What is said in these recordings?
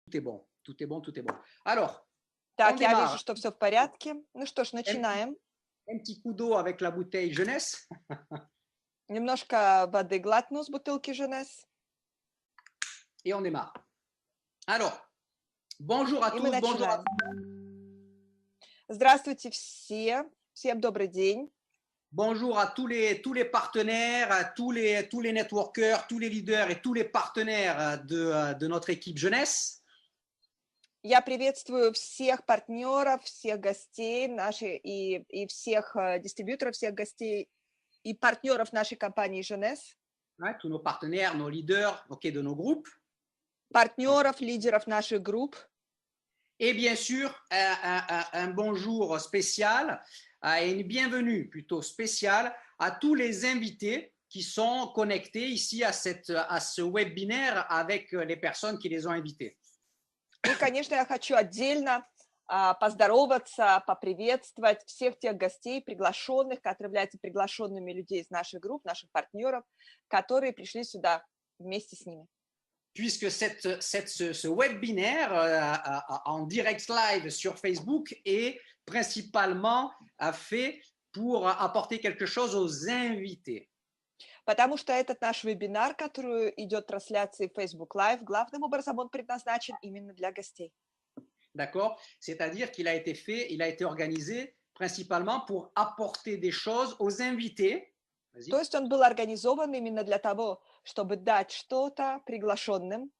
Tout est bon, tout est bon, tout est bon. Alors, on Так, я вижу, démarre. что все в порядке. Ну что ж, Un, начинаем. un petit coup d'eau avec la bouteille jeunesse. Немножко воды глотну с бутылки Женес. Et on démarre. Alors, bonjour à И мы tous, bonjour à начинаем. Здравствуйте все. Всем добрый день. Bonjour à tous les partenaires, à tous les networkers, tous les leaders et tous les partenaires de notre équipe jeunesse. Я приветствую всех партнеров, всех гостей нашей и всех дистрибьюторов, всех гостей и партнеров нашей компании Женес. Ouais, tous nos partenaires, nos leaders, de nos groupes. Партнеров, лидеров наших групп. Et bien sûr, un bonjour spécial et une bienvenue plutôt spéciale à tous les invités qui sont connectés ici à ce webinaire avec les personnes qui les ont invités. И, конечно, я хочу отдельно поздороваться, поприветствовать всех тех гостей, приглашенных, которые являются приглашенными людей из наших групп, наших партнеров, которые пришли сюда вместе с ними. Puisque ce webinaire en direct live sur Facebook est principalement fait pour apporter quelque chose aux invités. Потому что этот наш вебинар, который идет трансляцией Facebook Live, главным образом он предназначен именно для гостей. D'accord? C'est-à-dire qu'il a été organisé principalement pour apporter des choses aux invités. То есть он был организован именно для того, чтобы дать что-то приглашенным,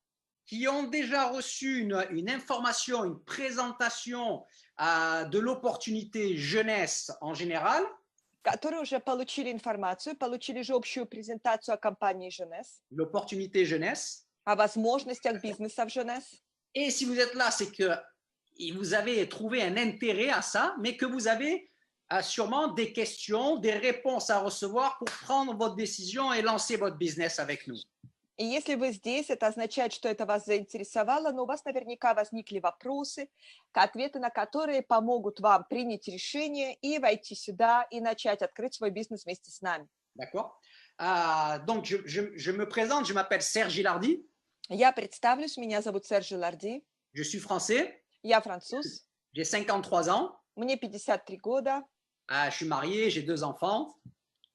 qui ont déjà reçu une information, une présentation de l'opportunité jeunesse en général. которые уже получили информацию, получили же общую презентацию о компании Женес, L'opportunité jeunesse. о возможностях бизнеса в Женес. Et si vous êtes là, c'est que vous avez trouvé un intérêt à ça, mais que vous avez sûrement des questions, des réponses à recevoir pour prendre votre décision et lancer votre business avec nous. И если вы здесь, это означает, что это вас заинтересовало, но у вас наверняка возникли вопросы, ответы на которые помогут вам принять решение и войти сюда и начать открыть свой бизнес вместе с нами. D'accord. Donc, je me présente, je m'appelle Serge Gilardi. Я представлюсь, меня зовут Серж Жиларди. Je suis français. Я француз. J'ai 53 ans. Мне 53 года. Je suis marié, j'ai 2 enfants.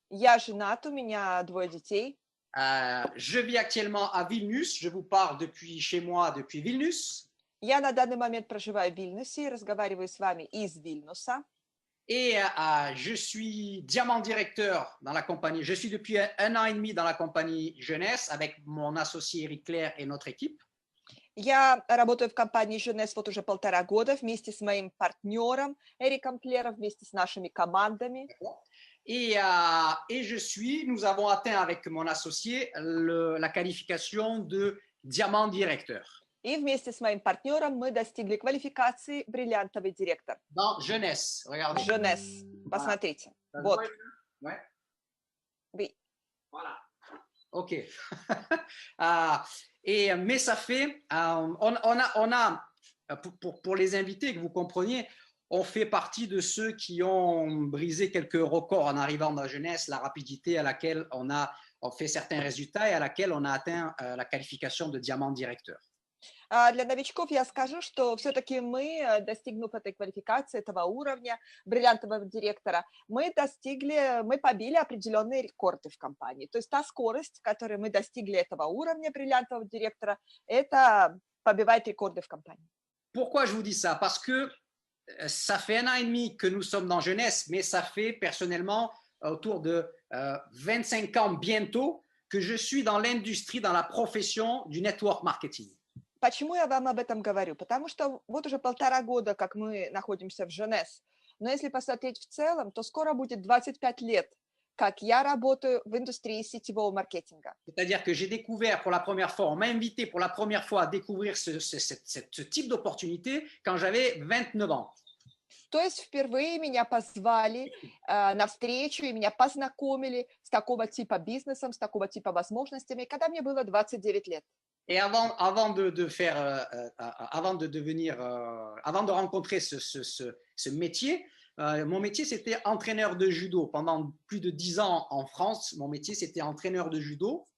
Я женат, у меня 2 детей. Je vis actuellement à Vilnius. Je vous parle depuis chez moi, depuis Vilnius. Я на данный момент проживаю в Вильнюсе и разговариваю с вами из Вильнюса. Et je suis diamant directeur dans la compagnie. Je suis depuis 1 an et demi dans la compagnie Jeunesse avec mon associé Eric Claire et notre équipe. Я работаю в компании Jeunesse вот уже 1,5 года вместе с моим партнером Эриком Клером, вместе с нашими командами. Et nous avons atteint avec mon associé la qualification de diamant directeur. И вместе с моим партнером мы достигли квалификации бриллиантовый директор. Dans Jeunesse, regardez. Jeunesse, посмотрите. Вот. Ouais. Oui. Voilà. Ok. Mais ça fait, on a pour les invités, que vous compreniez, on fait partie de ceux qui ont brisé quelques records en arrivant dans la jeunesse, la rapidité à laquelle on fait certains résultats et à laquelle on a atteint la qualification de diamant directeur. Для новичков я скажу, что все-таки мы, достигнув этой квалификации, этого уровня бриллиантового директора, мы побили определенные рекорды в компании. То есть та скорость, которой мы достигли этого уровня бриллиантового директора, это побивает рекорды в компании. Pourquoi je vous dis ça? Parce que ça fait 1 an et demi que nous sommes dans Jeunesse, mais ça fait personnellement autour de 25 ans bientôt que je suis dans l'industrie, dans la profession du network marketing. Почему я вам об этом говорю? Потому что вот уже 1,5 года, как мы находимся в Женес. Но если посмотреть в целом, то скоро будет 25 лет, как я работаю в индустрии сетевого маркетинга. C'est-à-dire que j'ai découvert pour la première fois, on m'a invité pour la première fois à découvrir ce type d'opportunité quand j'avais 29 ans. То есть впервые меня позвали на встречу и меня познакомили с такого типа бизнесом, с такого типа возможностями, когда мне было 29 лет. Et avant de rencontrer ce métier, mon métier c'était entraîneur de judo. Pendant plus de 10 ans en France, mon métier c'était entraîneur de judo.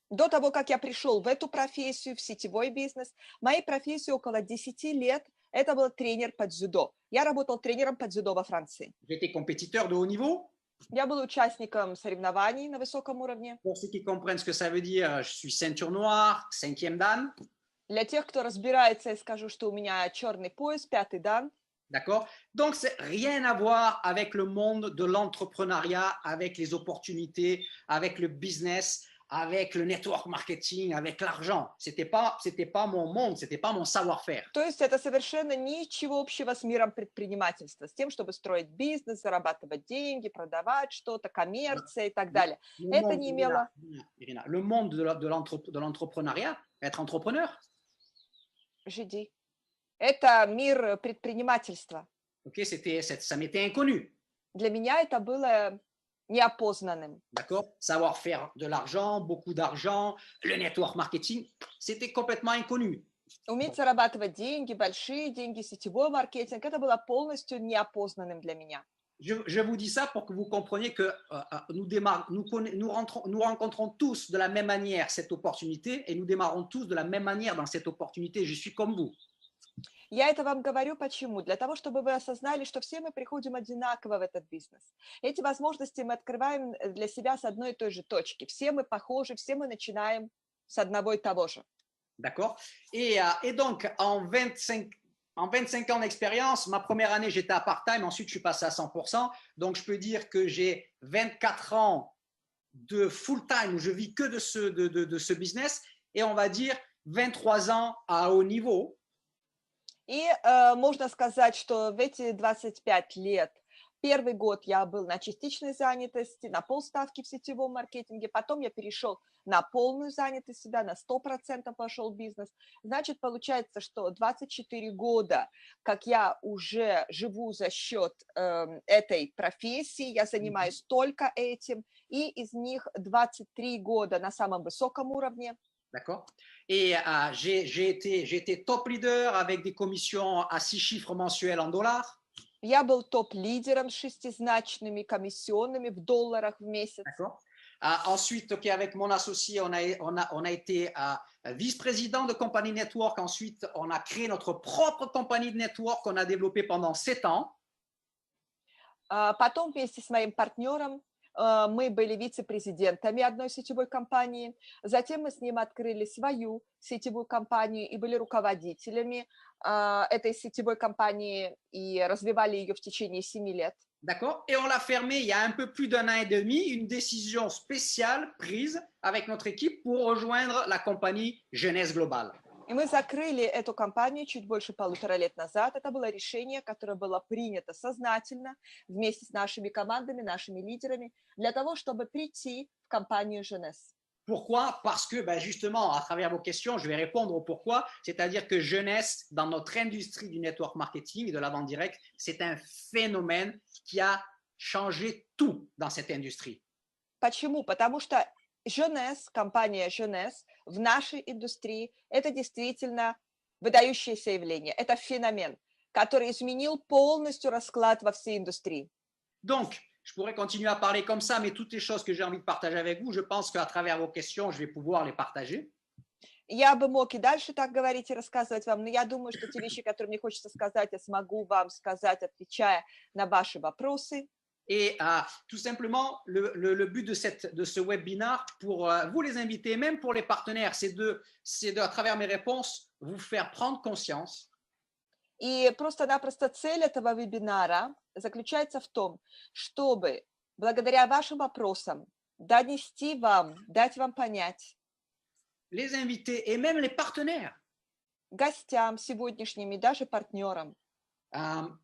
До того, как я пришел в эту профессию, в сетевой бизнес, моей профессии около 10 лет, это был тренер по дзюдо. Я работал тренером по дзюдо во Франции. J'étais compétiteur de haut niveau. Я был участником соревнований на высоком уровне. Pour ceux qui comprennent ce que ça veut dire, je suis ceinture noire, 5e dan. Для тех, кто разбирается, я скажу, что у меня черный пояс, 5-й дан. D'accord? Donc, c'est rien à voir avec le monde de l'entrepreneuriat, avec les opportunités, avec le business, avec le network marketing, avec l'argent. C'était pas mon monde, c'était pas mon savoir-faire. То есть это совершенно ничего общего с миром предпринимательства, с тем, чтобы строить бизнес, зарабатывать деньги, продавать что-то, коммерция и так далее. Le Это monde, не имело... Irina, le monde de l'entrepreneuriat, être entrepreneur, Жиди. Это мир предпринимательства. ok, ça m'était inconnu. Для меня это было неопознанным. D'accord? Savoir faire de l'argent, beaucoup d'argent, le network marketing, c'était complètement inconnu. Уметь зарабатывать деньги, большие деньги, сетевой маркетинг, это было полностью неопознанным для меня. Je vous dis ça pour que vous compreniez que nous rencontrons tous de la même manière cette opportunité et nous démarrons tous de la même manière dans cette opportunité. Je suis comme vous. Я это вам говорю почему? Для того, чтобы вы осознали, что все мы приходим одинаково в этот бизнес. Эти возможности мы открываем для себя с одной и той же точки. Все мы похожи, все мы начинаем с одного и того же. D'accord? Et donc, en 25 ans d'expérience, ma première année, j'étais à part-time, ensuite je suis passé à 100%. Donc, je peux dire que j'ai 24 ans de full-time où je vis que de ce business et on va dire 23 ans à haut niveau. И можно сказать, что в эти 25 лет, первый год я был на частичной занятости, на полставки в сетевом маркетинге, потом я перешел на полную занятость себя, на 100% пошел бизнес. Значит, получается, что 24 года, как я уже живу за счет этой профессии, я занимаюсь только этим, и из них 23 года на самом высоком уровне. D'accord. Et j'ai été top leader avec des commissions à 6 chiffres mensuels en dollars. Я был топ-лидером с шестизначными комиссионными в долларах в месяц. D'accord. Ensuite, okay, avec mon associé, on a été vice-président de compagnie network. Ensuite, on a créé notre propre compagnie de network qu'on a développée pendant 7 ans. Потом вместе с моим партнером мы были вице-президентами одной сетевой компании. Затем мы с ним открыли свою сетевую компанию и были руководителями этой сетевой компании и развивали ее в течение 7 лет. D'accord. Et on l'a fermé il y a un peu plus d'un an et demi, une décision spéciale prise avec notre équipe pour rejoindre la compagnie Jeunesse Globale. И мы закрыли эту компанию чуть больше 1,5 лет назад. Это было решение, которое было принято сознательно вместе с нашими командами, нашими лидерами, для того, чтобы прийти в компанию Jeunesse. Pourquoi? Parce que justement, à travers vos questions, je vais répondre au pourquoi. C'est-à-dire que Jeunesse, dans notre industrie du network marketing et de la vente directe, c'est un phénomène qui a changé tout dans cette industrie. Почему? Потому что Jeunesse, компания Jeunesse в нашей индустрии – это действительно выдающееся явление. Это феномен, который изменил полностью расклад во всей индустрии. Donc, je pourrais continuer à parler comme ça, mais toutes les choses que j'ai envie de partager avec vous, je pense qu'à travers vos questions, je vais pouvoir les partager. Я бы мог и дальше так говорить и рассказывать вам, но я думаю, что те вещи, которые мне хочется сказать, я смогу вам сказать, отвечая на ваши вопросы. Et tout simplement, le but de ce webinaire, pour vous les invités, même pour les partenaires, c'est à travers mes réponses, vous faire prendre conscience. И просто-напросто цель этого вебинара заключается в том, чтобы благодаря вашим вопросам донести вам, дать вам понять, les invités et même les partenaires, гостям сегодняшним и даже партнерам,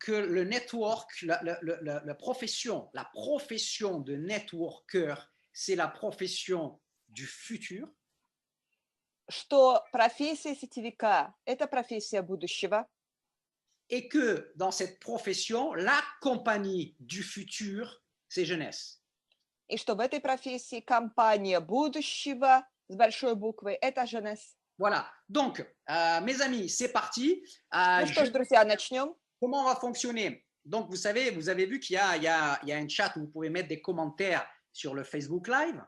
que le network, la profession de networker, c'est la profession du futur. Что профессия сетевика – это профессия будущего. Et que dans cette profession, la compagnie du futur, c'est Jeunesse. И что в этой профессии компания будущего с большой буквы – это Jeunesse. Voilà. Donc, mes amis, c'est parti. Ну что ж, друзья, начнем. Comment on va fonctionner? Donc, vous savez, vous avez vu qu'il y a un chat où vous pouvez mettre des commentaires sur le Facebook Live.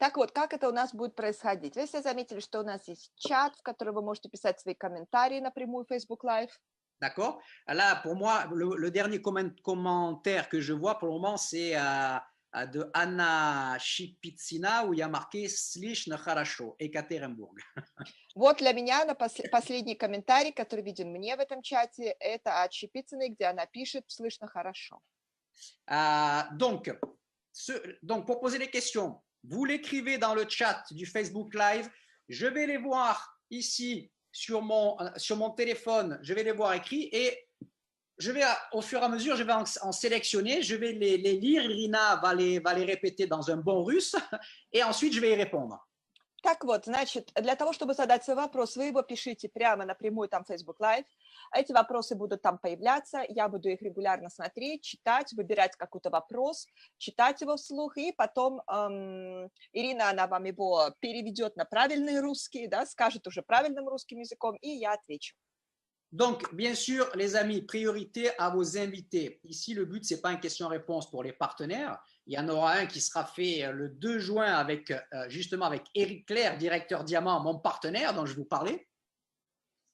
Так вот, как это у нас будет происходить? Вы все заметили, что у нас есть чат, в который вы можете писать свои комментарии напрямую в Facebook Live. D'accord? Là, pour moi, le dernier commentaire que je vois pour le moment, c'est de Anna Shipitsina où il y a marqué Slishn Хорошо, Ekaterinburg. Вот для меня последний комментарий, который виден мне в этом чате, это от Щепицыной, где она пишет «Слышно хорошо». Donc, pour poser les questions, vous l'écrivez dans le chat du Facebook Live. Je vais les voir ici sur mon téléphone. Je vais les voir écrits et je vais, au fur et à mesure, je vais en sélectionner. Je vais les lire. Irina va les répéter dans un bon russe et ensuite, je vais y répondre. Так вот, значит, для того, чтобы задать свой вопрос, вы его пишите прямо напрямую там в Facebook Live. Эти вопросы будут там появляться, я буду их регулярно смотреть, читать, выбирать какой-то вопрос, читать его вслух, и потом Ирина, она вам его переведет на правильный русский, да, скажет уже правильным русским языком, и я отвечу. Donc, bien sûr, les amis, priorité à vos invités. Ici, le but, ce n'est pas une question-réponse pour les partenaires. Il y en aura un qui sera fait le 2 juin avec, justement avec Eric Clair, directeur Diamant, mon partenaire dont je vous parlais.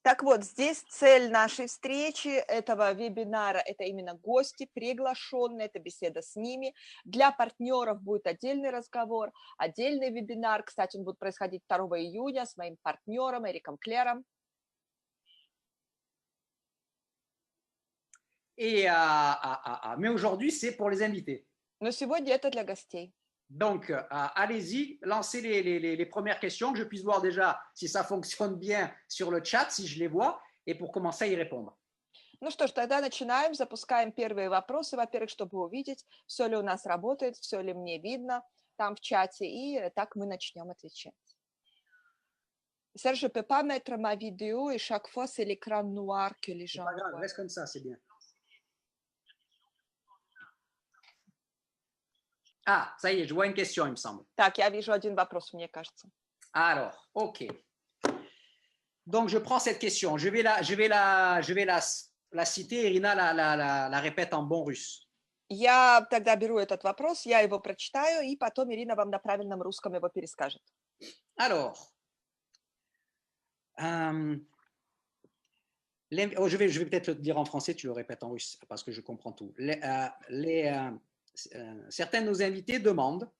Так вот, здесь цель нашей встречи, этого вебинара, это именно гости, приглашенные, это беседа с ними. Для партнеров будет отдельный разговор, отдельный вебинар. Кстати, он будет происходить 2 июня с моим партнером Эриком Клером. Mais aujourd'hui, c'est pour les invités. Но сегодня это для гостей. Donc, allez-y, lancez les premières questions, que je puisse voir déjà si ça fonctionne bien sur le chat, si je les vois, et pour commencer à y répondre. Ну что ж, тогда начинаем, запускаем первые вопросы, во-первых, чтобы увидеть, все ли у нас работает, все ли мне видно там в чате, и так мы начнем отвечать. Serge, je peux pas mettre ma vidéo et chaque fois c'est l'écran noir que les gens. C'est pas grave, reste comme ça, c'est bien. Ah, ça y est, je vois une question, il me semble. Так, я вижу один вопрос, мне кажется. Alors, ok. Donc, je prends cette question. Je vais la citer. Irina la répète en bon russe. Я тогда беру этот вопрос, я его прочитаю, и потом Ирина вам на правильном русском его перескажет. Alors, je vais peut-être le dire en français, tu le répètes en russe, parce que je comprends tout. Certains de nos invités demandent.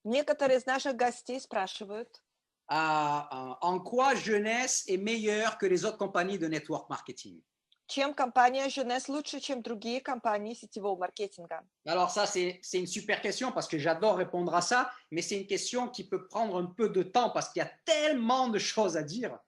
Некоторые из наших гостей спрашивают. En quoi Jeunesse est meilleure que les autres compagnies de network marketing? Чем компания Jeunesse лучше, чем другие компании сетевого маркетинга? Alors ça, c'est une super question parce que j'adore répondre à ça, mais c'est une question qui peut prendre un peu de temps parce qu'il y a tellement de choses à dire.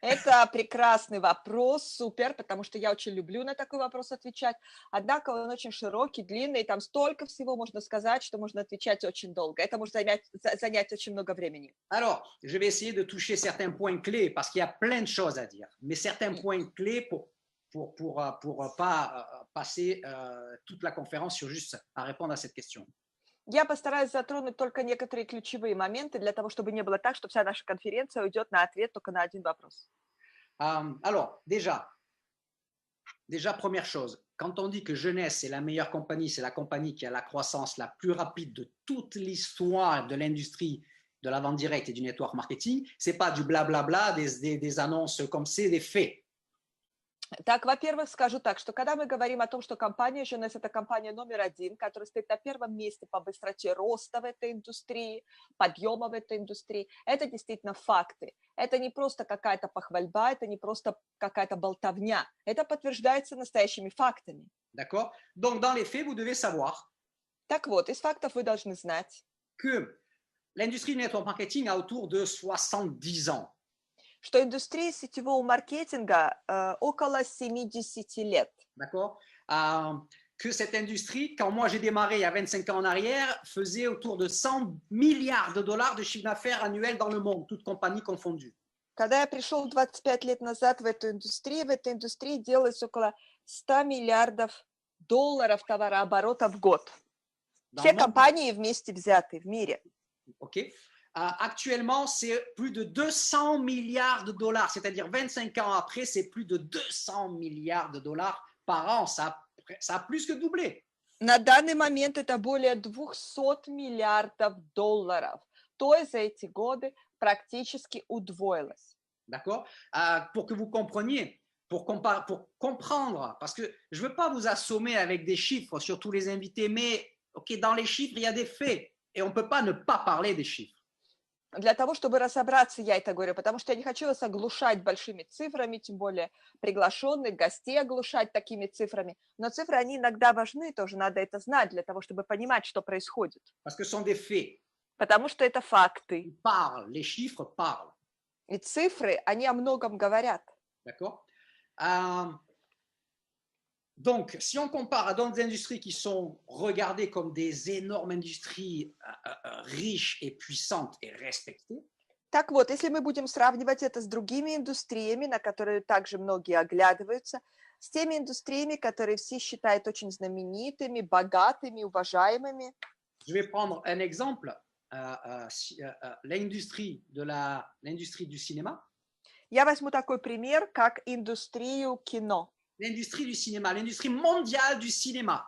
Это прекрасный вопрос, супер, потому что я очень люблю на такой вопрос отвечать. Однако он очень широкий, длинный, там столько всего можно сказать, что можно отвечать очень долго. Это может занять очень много времени. Alors, je vais essayer de toucher certains points clés parce qu'il y a plein de choses à dire, mais certains points clés pour pas passer toute la conférence sur juste à répondre à cette question. Я постараюсь затронуть только некоторые ключевые моменты для того, чтобы не было так, что вся наша конференция уйдет на ответ только на один вопрос. Alors, déjà, première chose, quand on dit que Jeunesse est la meilleure compagnie, c'est la compagnie qui a la croissance la plus rapide de toute l'histoire de l'industrie de la vente directe et du network marketing, c'est pas du blablabla, des annonces comme c'est des faits. Так, во-первых, скажу так, что когда мы говорим о том, что компания Jeunesse – это компания номер 1, которая стоит на первом месте по быстроте роста в этой индустрии, подъема в этой индустрии, это действительно факты. Это не просто какая-то похвальба, это не просто какая-то болтовня. Это подтверждается настоящими фактами. D'accord? Donc, dans les faits, vous devez savoir Так вот, из фактов вы должны знать, que l'industrie du network marketing a autour de 70 ans. Что индустрия сетевого маркетинга около 70 лет. D'accord? Que cette industrie, quand moi j'ai démarré il y a 25 ans en arrière, faisait autour de 100 milliards de dollars de chiffre d'affaires annuel dans le monde, toutes compagnies confondues. Когда я пришел 25 лет назад в этой индустрии делалось около 100 миллиардов долларов товарооборота в год. Все компании вместе взятые в мире. Okay. Actuellement, c'est plus de 200 milliards de dollars, c'est-à-dire 25 ans après, c'est plus de 200 milliards de dollars par an. Ça a plus que doublé. На данный момент это более 200 миллиардов долларов. То есть за эти годы практически удвоилось. D'accord? Pour que vous compreniez, pour comprendre, parce que je ne veux pas vous assommer avec des chiffres sur tous les invités, mais ok, dans les chiffres, il y a des faits et on ne peut pas ne pas parler des chiffres. Для того, чтобы разобраться, я это говорю, потому что я не хочу вас оглушать большими цифрами, тем более приглашенных гостей оглушать такими цифрами. Но цифры, они иногда важны, тоже надо это знать для того, чтобы понимать, что происходит. Parce que ce sont des faits. Потому что это факты. Ils parlent, les chiffres parlent. И цифры, они о многом говорят. D'accord? Donc, si on compare à d'autres industries qui sont regardées comme des énormes industries riches et puissantes et respectées, Так вот, если мы будем сравнивать это с другими индустриями, на которые также многие оглядываются, с теми индустриями, которые все считают очень знаменитыми, богатыми, уважаемыми. je vais prendre un exemple, l'industrie du cinéma. Я возьму такой пример, как индустрию кино. L'industrie du cinéma, l'industrie mondiale du cinéma.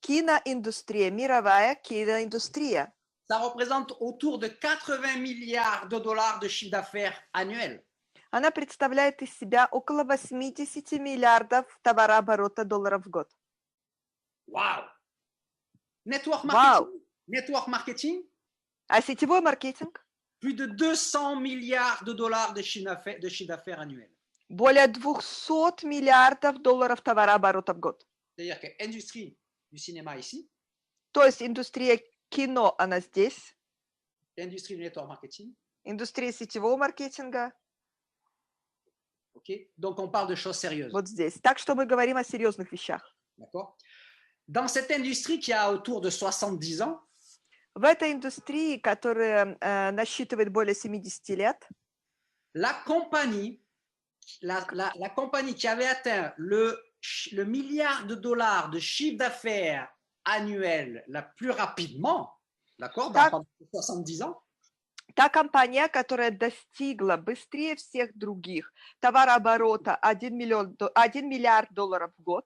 Киноиндустрия, мировая киноиндустрия. Ça représente autour de 80 milliards de dollars de chiffre d'affaires annuel. Она представляет из себя около 80 миллиардов товарооборота долларов в год. Вау! Network Вау! marketing, network marketing, А сетевой маркетинг? plus de 200 milliards de dollars de chiffre d'affaires annuel. Более 200 миллиардов долларов товарооборота в год. C'est-à-dire que l'industrie du cinéma ici, То есть индустрия кино, она здесь, l'industrie du network marketing, индустрия сетевого маркетинга ok? Donc on parle de choses sérieuses. вот здесь. Так что мы говорим о серьезных вещах. D'accord? Dans cette industrie qui a autour de 70 ans, В этой индустрии, которая насчитывает более 70 лет, la compagnie qui avait atteint le milliard de dollars de chiffre d'affaires annuel la plus rapidement, d'accord, pendant 70 ans, та компания, которая достигла быстрее всех других товарооборота 1 миллиард долларов в год,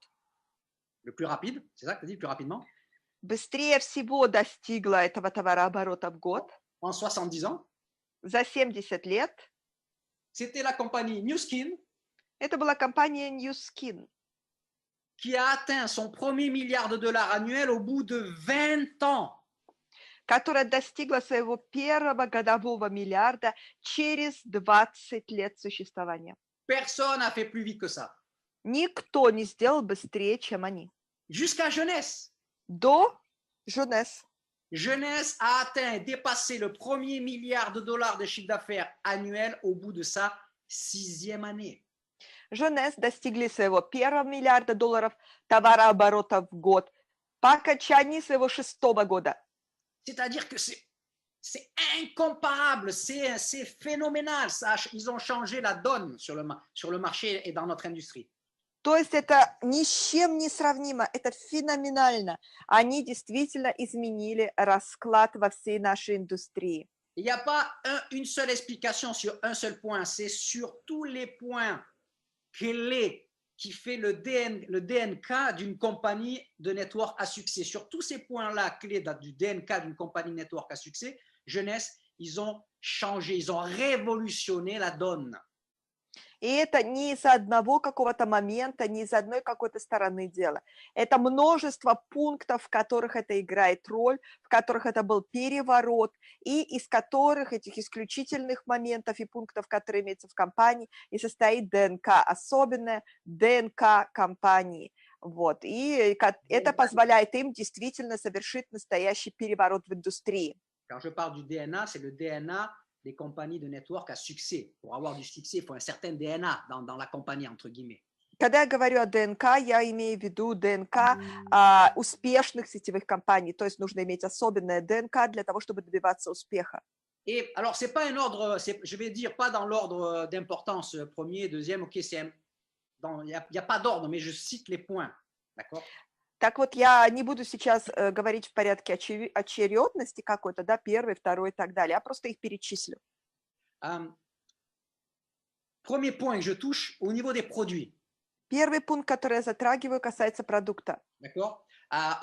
le plus rapide, c'est ça que tu as dit, le plus rapidement, быстрее всего достигла этого товарооборота в год en 70 ans, за 70 лет, c'était la compagnie Nu Skin это была компания New Skin, qui a atteint son premier milliard de dollars annuel au bout de 20 ans. которая достигла своего первого годового миллиарда через 20 лет существования. Personne n'a fait plus vite que ça. Никто не сделал быстрее, чем они. Jusqu'à Jeunesse. До Jeunesse. Jeunesse a atteint et dépassé le premier milliard de dollars de chiffre d'affaires annuel au bout de sa 6e année. Jeunesse достигли своего первого миллиарда долларов товарооборота в год по окончании своего 6-го года. C'est-à-dire que c'est incomparable, c'est phénoménal. Ils ont changé la donne sur le marché et dans notre industrie. То есть это ни с чем не сравнимо, это феноменально. Они действительно изменили расклад во всей нашей индустрии. Il n'y a pas une seule explication sur un seul point, c'est sur tous les points clés qui fait le DNK d'une compagnie de network à succès. Sur tous ces points-là clés du DNK d'une compagnie network à succès, Jeunesse, ils ont changé, ils ont révolutionné la donne. И это не из-за одного какого-то момента, не из одной какой-то стороны дела. Это множество пунктов, в которых это играет роль, в которых это был переворот, и из которых, этих исключительных моментов и пунктов, которые имеются в компании, и состоит ДНК, особенная ДНК компании. Вот. И это позволяет им действительно совершить настоящий переворот в индустрии. Quand je parle du DNA, c'est le DNA des compagnies de network à succès. Pour avoir du succès, il faut un certain DNA dans la compagnie, entre guillemets. Когда я говорю о ДНК, я имею в виду ДНК успешных сетевых компаний. То есть нужно иметь особенное ДНК для того, чтобы добиваться успеха. Et alors, c'est pas un ordre, je vais dire pas dans l'ordre d'importance, premier, deuxième, ok, il n'y a pas d'ordre, mais je cite les points, d'accord? Так вот, я не буду сейчас говорить в порядке очередности какой-то, да, первый, второй и так далее, я просто их перечислю. Premier point que je touche au niveau des produits. Первый пункт, который я затрагиваю, касается продукта. D'accord?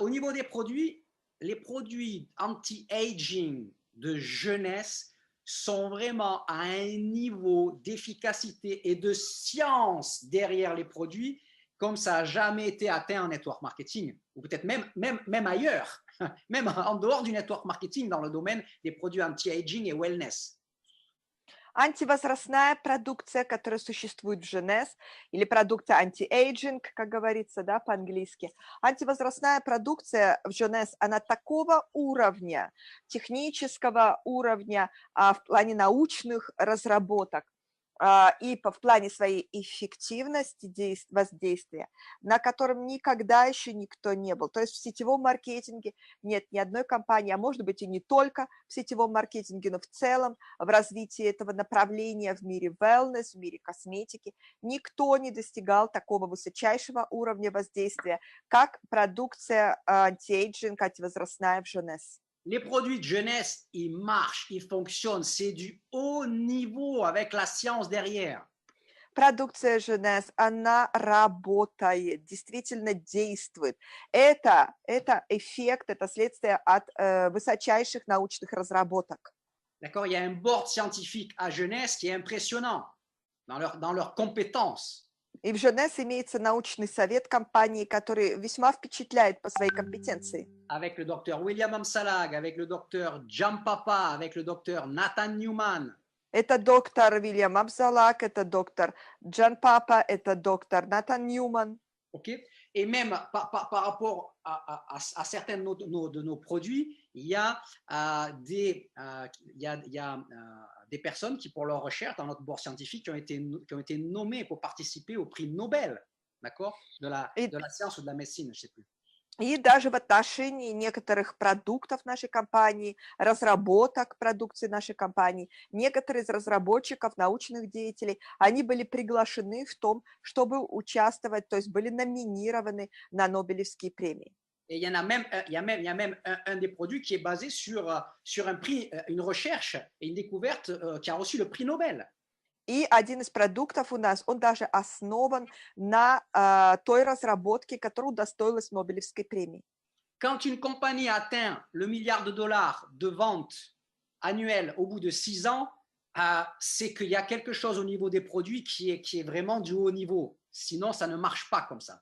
Au niveau des produits, les produits anti-aging de jeunesse sont vraiment à un niveau d'efficacité et de science derrière les produits comme ça n'a jamais été atteint en network marketing, ou peut-être même ailleurs, même en dehors du network marketing dans le domaine des produits anti-aging et wellness. Антивозрастная продукция, которая существует в Женес, или продукция анти-эйджинг, как говорится, да, по-английски. Антивозрастная продукция в Женес, она такого уровня, технического уровня, в плане научных разработок, и в плане своей эффективности воздействия, на котором никогда еще никто не был. То есть в сетевом маркетинге нет ни одной компании, а может быть и не только в сетевом маркетинге, но в целом в развитии этого направления в мире wellness, в мире косметики, никто не достигал такого высочайшего уровня воздействия, как продукция anti-aging, антивозрастная в Женес. Les produits de jeunesse, ils marchent, ils fonctionnent, c'est du haut niveau avec la science derrière. Продукция Женес, она работает, действительно действует. Это эффект, это следствие от высочайших научных разработок. D'accord, il y a un board scientifique à jeunesse qui est impressionnant dans leurs compétences. И в Женес имеется научный совет компании, который весьма впечатляет по своей компетенции. Avec le docteur William Amsalag, avec le docteur John Papa, avec le docteur Nathan Newman. Это доктор Уильям Амсалак, это доктор Джон Папа, это доктор Натан Ньюман. Okay. Et même par rapport à certains de nos produits, il y a des personnes qui, pour leur recherche dans notre board scientifique, qui ont été nommées pour participer au prix Nobel, d'accord, de la science ou de la médecine, je ne sais plus. И даже в отношении некоторых продуктов нашей компании, разработок продукции нашей компании, некоторые из разработчиков, научных деятелей, они были приглашены в том, чтобы участвовать, то есть были номинированы на Нобелевские премии. Et il y a même un des produits qui est basé sur un prix, une recherche et une découverte qui a reçu le prix Nobel. И один из продуктов у нас, он даже основан на той разработке, которая удостоилась Нобелевской премии. Quand une compagnie atteint le milliard de dollars de ventes annuelles au bout de 6 ans, c'est qu'il y a quelque chose au niveau des produits qui est vraiment du haut niveau. Sinon, ça ne marche pas comme ça.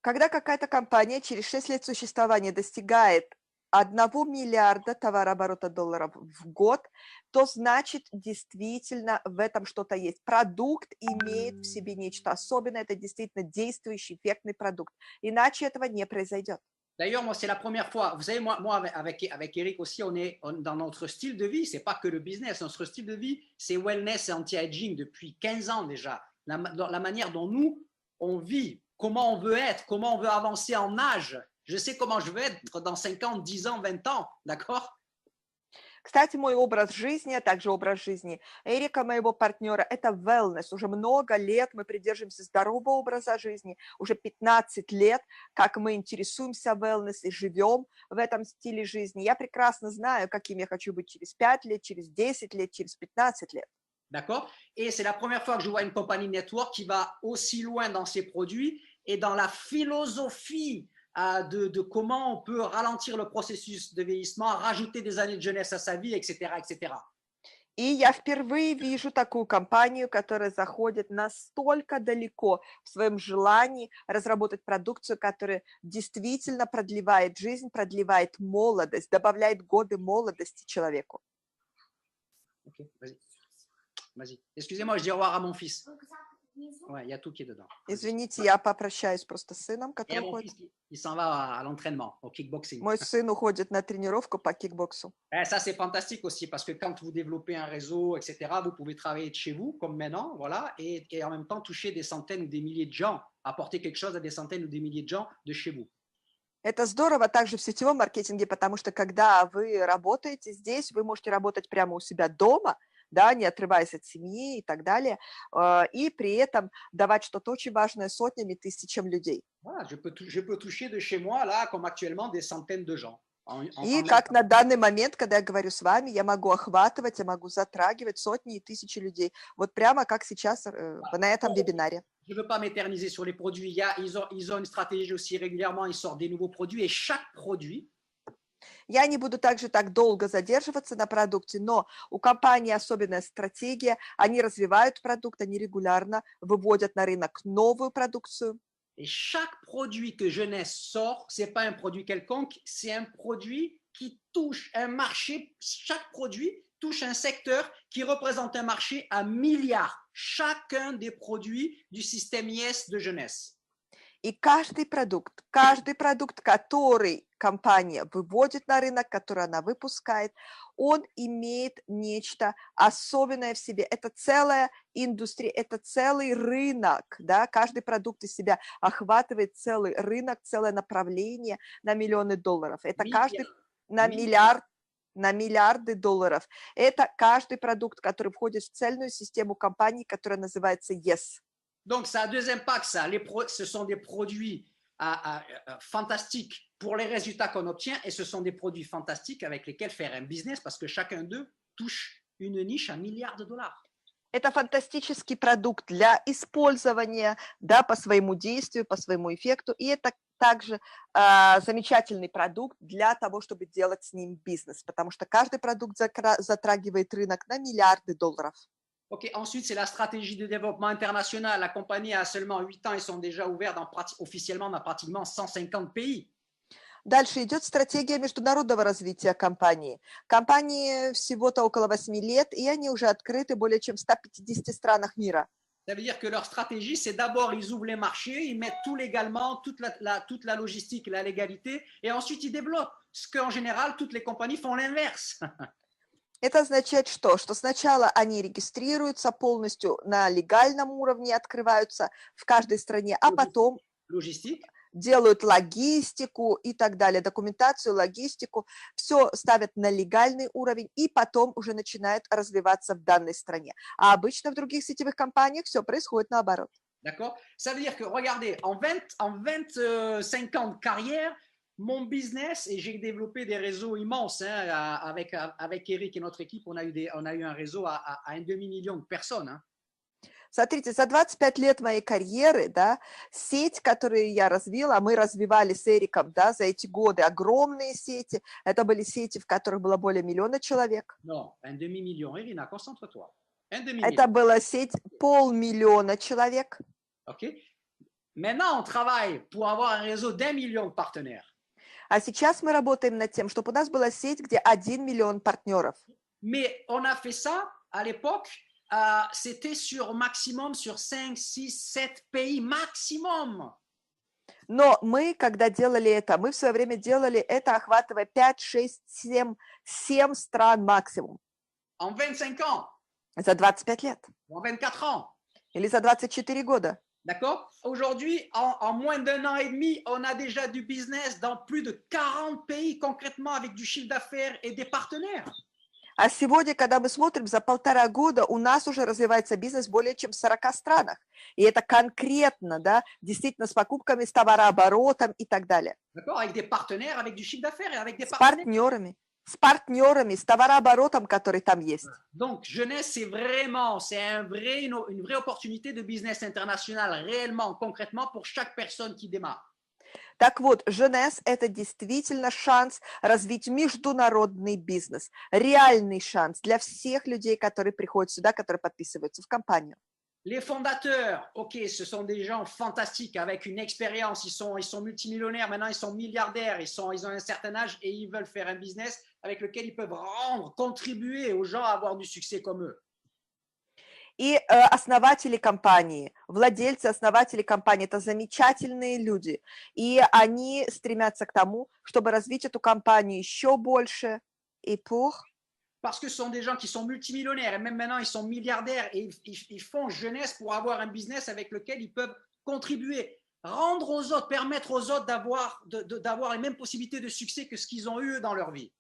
Когда какая-то компания через 6 лет существования достигает 1 миллиарда товарооборота долларов в год, то значит действительно в этом что-то есть. Продукт имеет в себе нечто особенное, это действительно действующий, эффектный продукт. Иначе этого не произойдет. D'ailleurs, moi, c'est la première fois. Vous savez, moi avec Eric aussi, on est dans notre style de vie. C'est pas que le business. Notre style de vie, c'est wellness et anti-aging depuis 15 ans déjà. La manière dont nous, on vit, comment on veut être, comment on veut avancer en âge. Je sais comment je veux être dans 5 ans, 10 ans, 20 ans, d'accord? Кстати, мой образ жизни, а также образ жизни Эрика, моего партнера, это wellness. Уже много лет мы придерживаемся здорового образа жизни. Уже 15 лет, как мы интересуемся wellness и живем в этом стиле жизни. Я прекрасно знаю, каким я хочу быть через 5 лет, через 10 лет, через 15 лет. D'accord? Et c'est la première fois que je vois une compagnie network qui va aussi loin dans ses produits et dans la philosophie de comment on peut ralentir le processus de vieillissement, rajouter des années de jeunesse à sa vie, etc., etc. И я впервые вижу такую компанию, которая заходит настолько далеко в своем желании разработать продукцию, которая действительно продлевает жизнь, продлевает молодость, добавляет годы молодости человеку. Ok, vas-y. Excusez-moi, je dis au revoir à mon fils. Ouais, il y a tout qui est dedans. Извините, я попрощаюсь просто с сыном, Et который mon уходит. fils, il s'en va à l'entraînement, au kickboxing. Мой сын уходит на тренировку по кикбоксу. Ça, c'est fantastique aussi parce que quand vous développez un réseau, etc., vous pouvez travailler de chez vous, comme maintenant, voilà, et en même temps toucher des centaines ou des milliers de gens, apporter quelque chose à des centaines ou des milliers de gens de chez vous. Это здорово также в сетевом маркетинге, потому что когда вы работаете здесь, вы можете работать прямо у себя дома, да, не отрываясь от семьи и так далее, и при этом давать что-то очень важное сотнями, тысячам людей. Voilà, je peux toucher de chez moi, là, comme actuellement, des centaines de gens. И как на данный момент, когда я говорю с вами, я могу охватывать, я могу затрагивать сотни и тысячи людей. Вот прямо как сейчас на этом вебинаре. je veux pas m'éterniser sur les produits. Ils ont une stratégie aussi régulièrement, ils sortent des nouveaux produits et chaque produit, Я не буду также так долго задерживаться на продукте, но у компании особенная стратегия, они развивают продукт, они регулярно выводят на рынок новую продукцию. et chaque produit que Jeunesse sort, c'est pas un produit quelconque, c'est un produit qui touche un marché, chaque produit touche un secteur qui représente un marché à milliards, chacun des produits du système IS de Jeunesse. И каждый продукт, который компания выводит на рынок, который она выпускает, он имеет нечто особенное в себе. Это целая индустрия, это целый рынок, да? Каждый продукт из себя охватывает целый рынок, целое направление на миллионы долларов. Это каждый на миллиарды долларов. Это каждый продукт, который входит в цельную систему компании, которая называется YES. Donc, ça a deux impacts. Ce sont des produits fantastiques pour les résultats qu'on obtient et ce sont des produits fantastiques avec lesquels faire un business parce que chacun d'eux touche une niche à milliards de dollars. Это фантастический продукт для использования, да, по своему действию, по своему эффекту. И это также замечательный продукт для того, чтобы делать с ним бизнес, потому что каждый продукт затрагивает рынок на миллиарды долларов. Ok, ensuite, c'est la stratégie de développement international. La compagnie a seulement 8 ans, ils sont déjà ouverts officiellement dans pratiquement 150 pays. Дальше идет стратегия международного развития компании. Компании всего-то около 8 лет, и они уже открыты более чем в 150 странах мира. Ça veut dire que leur stratégie, c'est d'abord, ils ouvrent les marchés, ils mettent tout légalement, toute la logistique, la légalité, et ensuite ils développent. Ce qu'en général, toutes les compagnies font l'inverse. Это означает что? Что сначала они регистрируются полностью на легальном уровне, открываются в каждой стране, а потом делают логистику и так далее, документацию, логистику, все ставят на легальный уровень и потом уже начинают развиваться в данной стране. А обычно в других сетевых компаниях все происходит наоборот. D'accord? Ça veut dire que, regardez, en 25 ans de carrière, mon business, et j'ai développé des réseaux immenses, hein, avec Eric et notre équipe, on a eu un réseau à un demi-million de personnes. Hein. Смотрите, за 25 лет моей карьеры, да, сеть, которую я развила, мы развивали с Эриком, да, за эти годы огромные сети, это были сети, в которых было более 1 миллиона человек. Non, un demi-million, Irina, concentre-toi. Это была сеть 500 000 человек. Ok. Maintenant, on travaille pour avoir un réseau d'1 million de partenaires. А сейчас мы работаем над тем, чтобы у нас была сеть, где 1 миллион партнеров. Mais on a fait ça à l'époque, c'était sur 5, 6, 7 pays maximum. Но мы, когда делали это, мы в свое время делали это, охватывая 5, 6, 7 стран максимум. En 25 ans. За 25 лет. En 24 ans. Или за 24 года. D'accord? Aujourd'hui, en moins d'1 an et demi, on a déjà du business dans plus de 40 pays, concrètement, avec du chiffre d'affaires et des partenaires. А сегодня, когда мы смотрим, за 1,5 года у нас уже развивается бизнес более чем в 40 странах. И это конкретно, да, действительно с покупками, с товарооборотом и так далее. D'accord? Avec des partenaires, avec du chiffre d'affaires et avec des partenaires. С партнерами, с товарооборотом, который там есть. Donc, Jeunesse, c'est une vraie opportunité de business international, réellement, concrètement, pour chaque personne qui démarre. Так вот, Jeunesse – это действительно шанс развить международный бизнес, реальный шанс для всех людей, которые приходят сюда, которые подписываются в компанию. Les fondateurs, ok, ce sont des gens fantastiques avec une expérience, ils sont multimillionnaires, maintenant ils sont milliardaires, ils ont un certain âge et ils veulent faire un business avec lequel ils peuvent contribuer aux gens à avoir du succès comme eux. И основатели компании, владельцы, основатели компании – это замечательные люди. И они стремятся к тому, чтобы развить эту компанию еще больше. И Parce que ce sont des gens qui sont multimillionnaires et même maintenant ils sont milliardaires et ils font Jeunesse pour avoir un business avec lequel ils peuvent contribuer, rendre aux autres, permettre aux autres d'avoir les mêmes possibilités de succès que ce qu'ils ont eu dans leur vie.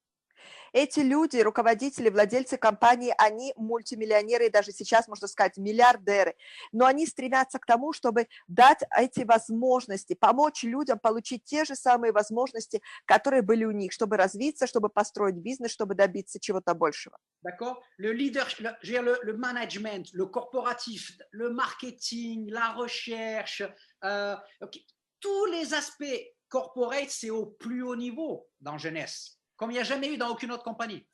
Эти люди, руководители, владельцы компании, они мультимиллионеры и даже сейчас, можно сказать, миллиардеры. Но они стремятся к тому, чтобы дать эти возможности, помочь людям получить те же самые возможности, которые были у них, чтобы развиться, чтобы построить бизнес, чтобы добиться чего-то большего. D'accord? Le leadership, le management, le corporatif, le marketing, la recherche, okay. Tous les aspects corporate, c'est au plus haut niveau dans Jeunesse, comme il n'y a jamais eu dans aucune autre compagnie.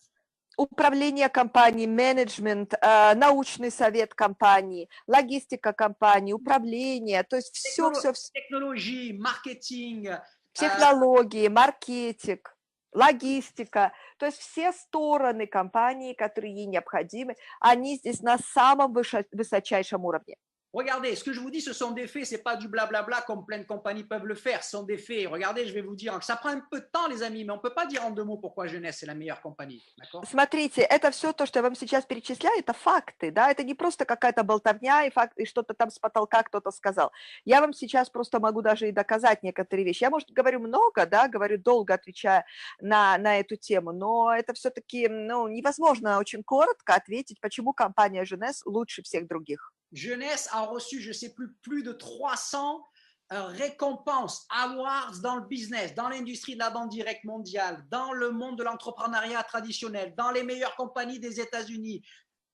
Управление компанией, менеджмент, научный совет компании, логистика компании, управление, то есть все. Technologie, marketing. Технологии, маркетинг, логистика, то есть все стороны компании, которые ей необходимы, они здесь на самом высочайшем уровне. Regardez, ce que je vous dis, ce sont des faits, ce n'est pas du blablabla comme plein de compagnies peuvent le faire, ce sont des faits. Regardez, je vais vous dire, ça prend un peu de temps, les amis, mais on ne peut pas dire en 2 mots pourquoi Jeunesse c'est la meilleure compagnie. Смотрите, это все то, что я вам сейчас перечисляю, это факты, да, это не просто какая-то болтовня и факт, и что-то там с потолка кто-то сказал. Я вам сейчас просто могу даже и доказать некоторые вещи. Я, может, говорю много, да, говорю долго, отвечая на эту тему, но это все-таки, невозможно очень коротко ответить, почему компания Jeunesse лучше всех других. Jeunesse a reçu, je ne sais plus de 300 récompenses, awards dans le business, dans l'industrie de la vente directe mondiale, dans le monde de l'entrepreneuriat traditionnel, dans les meilleures compagnies des États-Unis.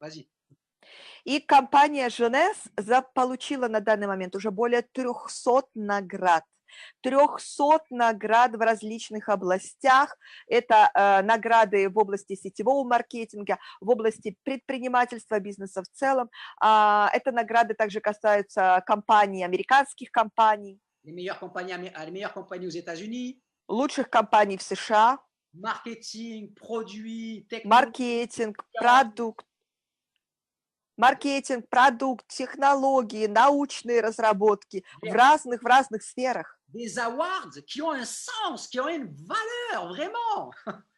Vas-y. И компания Jeunesse получила на данный момент уже более 300 наград. 300 наград в различных областях. Это награды в области сетевого маркетинга, в области предпринимательства, бизнеса в целом. Это награды также касаются компаний, американских компаний. Les meilleures compagnies aux États-Unis. Лучших компаний в США. Маркетинг, продукты, маркетинг, продукт, технологии, научные разработки в разных сферах. Des awards qui ont un sens, qui ont une valeur, vraiment.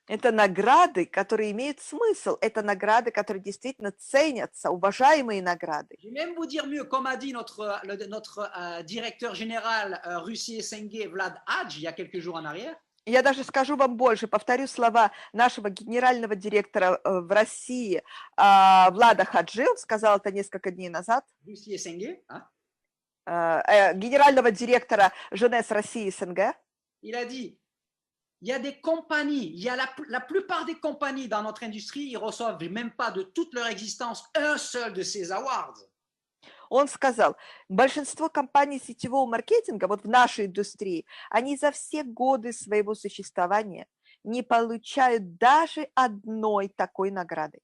Это награды, которые имеют смысл, это награды, которые действительно ценятся, уважаемые награды. Je vais même vous dire mieux, comme a dit notre directeur général Russie СНГ Vlad Hadj il y a quelques jours en arrière. Я даже скажу вам больше, повторю слова нашего генерального директора в России Влада Хаджи, он сказал это несколько дней назад. Russie СНГ, генерального директора Jeunesse России СНГ. Il a dit, il y a des compagnies, il y a la plupart des compagnies dans notre industrie, ils reçoivent même pas de toute leur existence un seul de ces awards. Он сказал, большинство компаний сетевого маркетинга, вот в нашей индустрии, они за все годы своего существования не получают даже одной такой награды.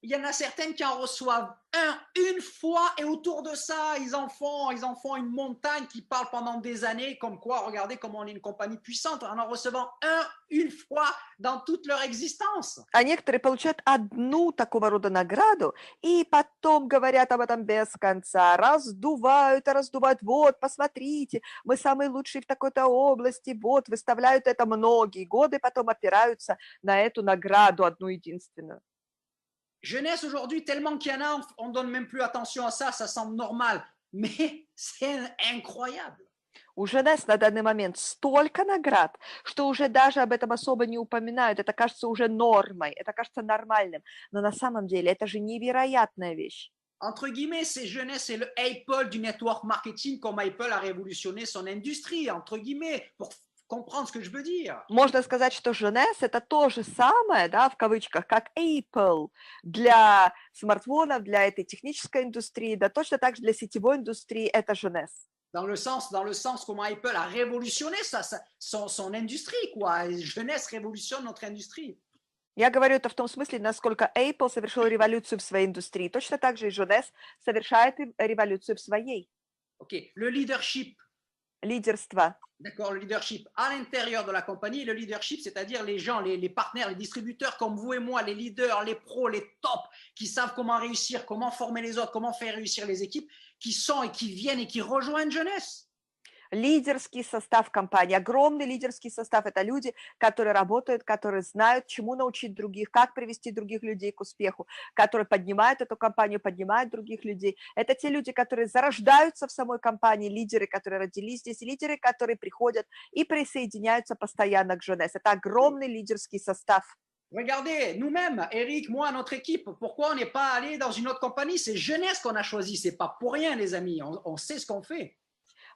Il y en a certaines qui en reçoivent une fois et autour de ça, ils en font une montagne qui parle pendant des années comme quoi, regardez comment on est une compagnie puissante en recevant une fois dans toute leur existence. А некоторые получают одну такого рода награду и потом говорят об этом без конца, раздувают, вот, посмотрите, мы самые лучшие в такой-то области, вот, выставляют это многие годы, потом опираются на эту награду одну единственную. Jeunesse aujourd'hui, tellement qu'il y en a, on ne donne même plus attention à ça, ça semble normal, mais c'est incroyable. У Jeunesse на данный момент столько наград, что уже даже об этом особо не упоминают, это кажется уже нормой, это кажется нормальным, но на самом деле это же невероятная вещь. Entre guillemets, c'est Jeunesse, c'est le Apple du network marketing, comme Apple a révolutionné son industrie, entre guillemets, pour comprendre ce que je veux dire. Можно сказать, что Jeunesse это то же самое, да, в кавычках, как Apple для смартфонов, для этой технической индустрии, да, точно так же для сетевой индустрии это Jeunesse. Dans le sens comment Apple a révolutionné son industrie, quoi. Jeunesse révolutionne notre industrie. Я говорю это в том смысле, насколько Apple совершил революцию в своей индустрии. Точно так же и Jeunesse совершает революцию в своей. Ok, le leadership. Лидерство. D'accord, le leadership à l'intérieur de la compagnie, le leadership, c'est-à-dire les gens, les partenaires, les distributeurs comme vous et moi, les leaders, les pros, les tops, qui savent comment réussir, comment former les autres, comment faire réussir les équipes, qui sont et qui viennent et qui rejoignent Jeunesse. Лидерский состав компании, огромный лидерский состав – это люди, которые работают, которые знают, чему научить других, как привести других людей к успеху, которые поднимают эту компанию, поднимают других людей. Это те люди, которые зарождаются в самой компании, лидеры, которые родились здесь, лидеры, которые приходят и присоединяются постоянно к Jeunesse. Это огромный лидерский состав. Regardez, nous-mêmes, Eric, moi, notre équipe, pourquoi on n'est pas allé dans une autre compagnie? C'est Jeunesse qu'on a choisi, c'est pas pour rien, les amis. On sait ce qu'on fait.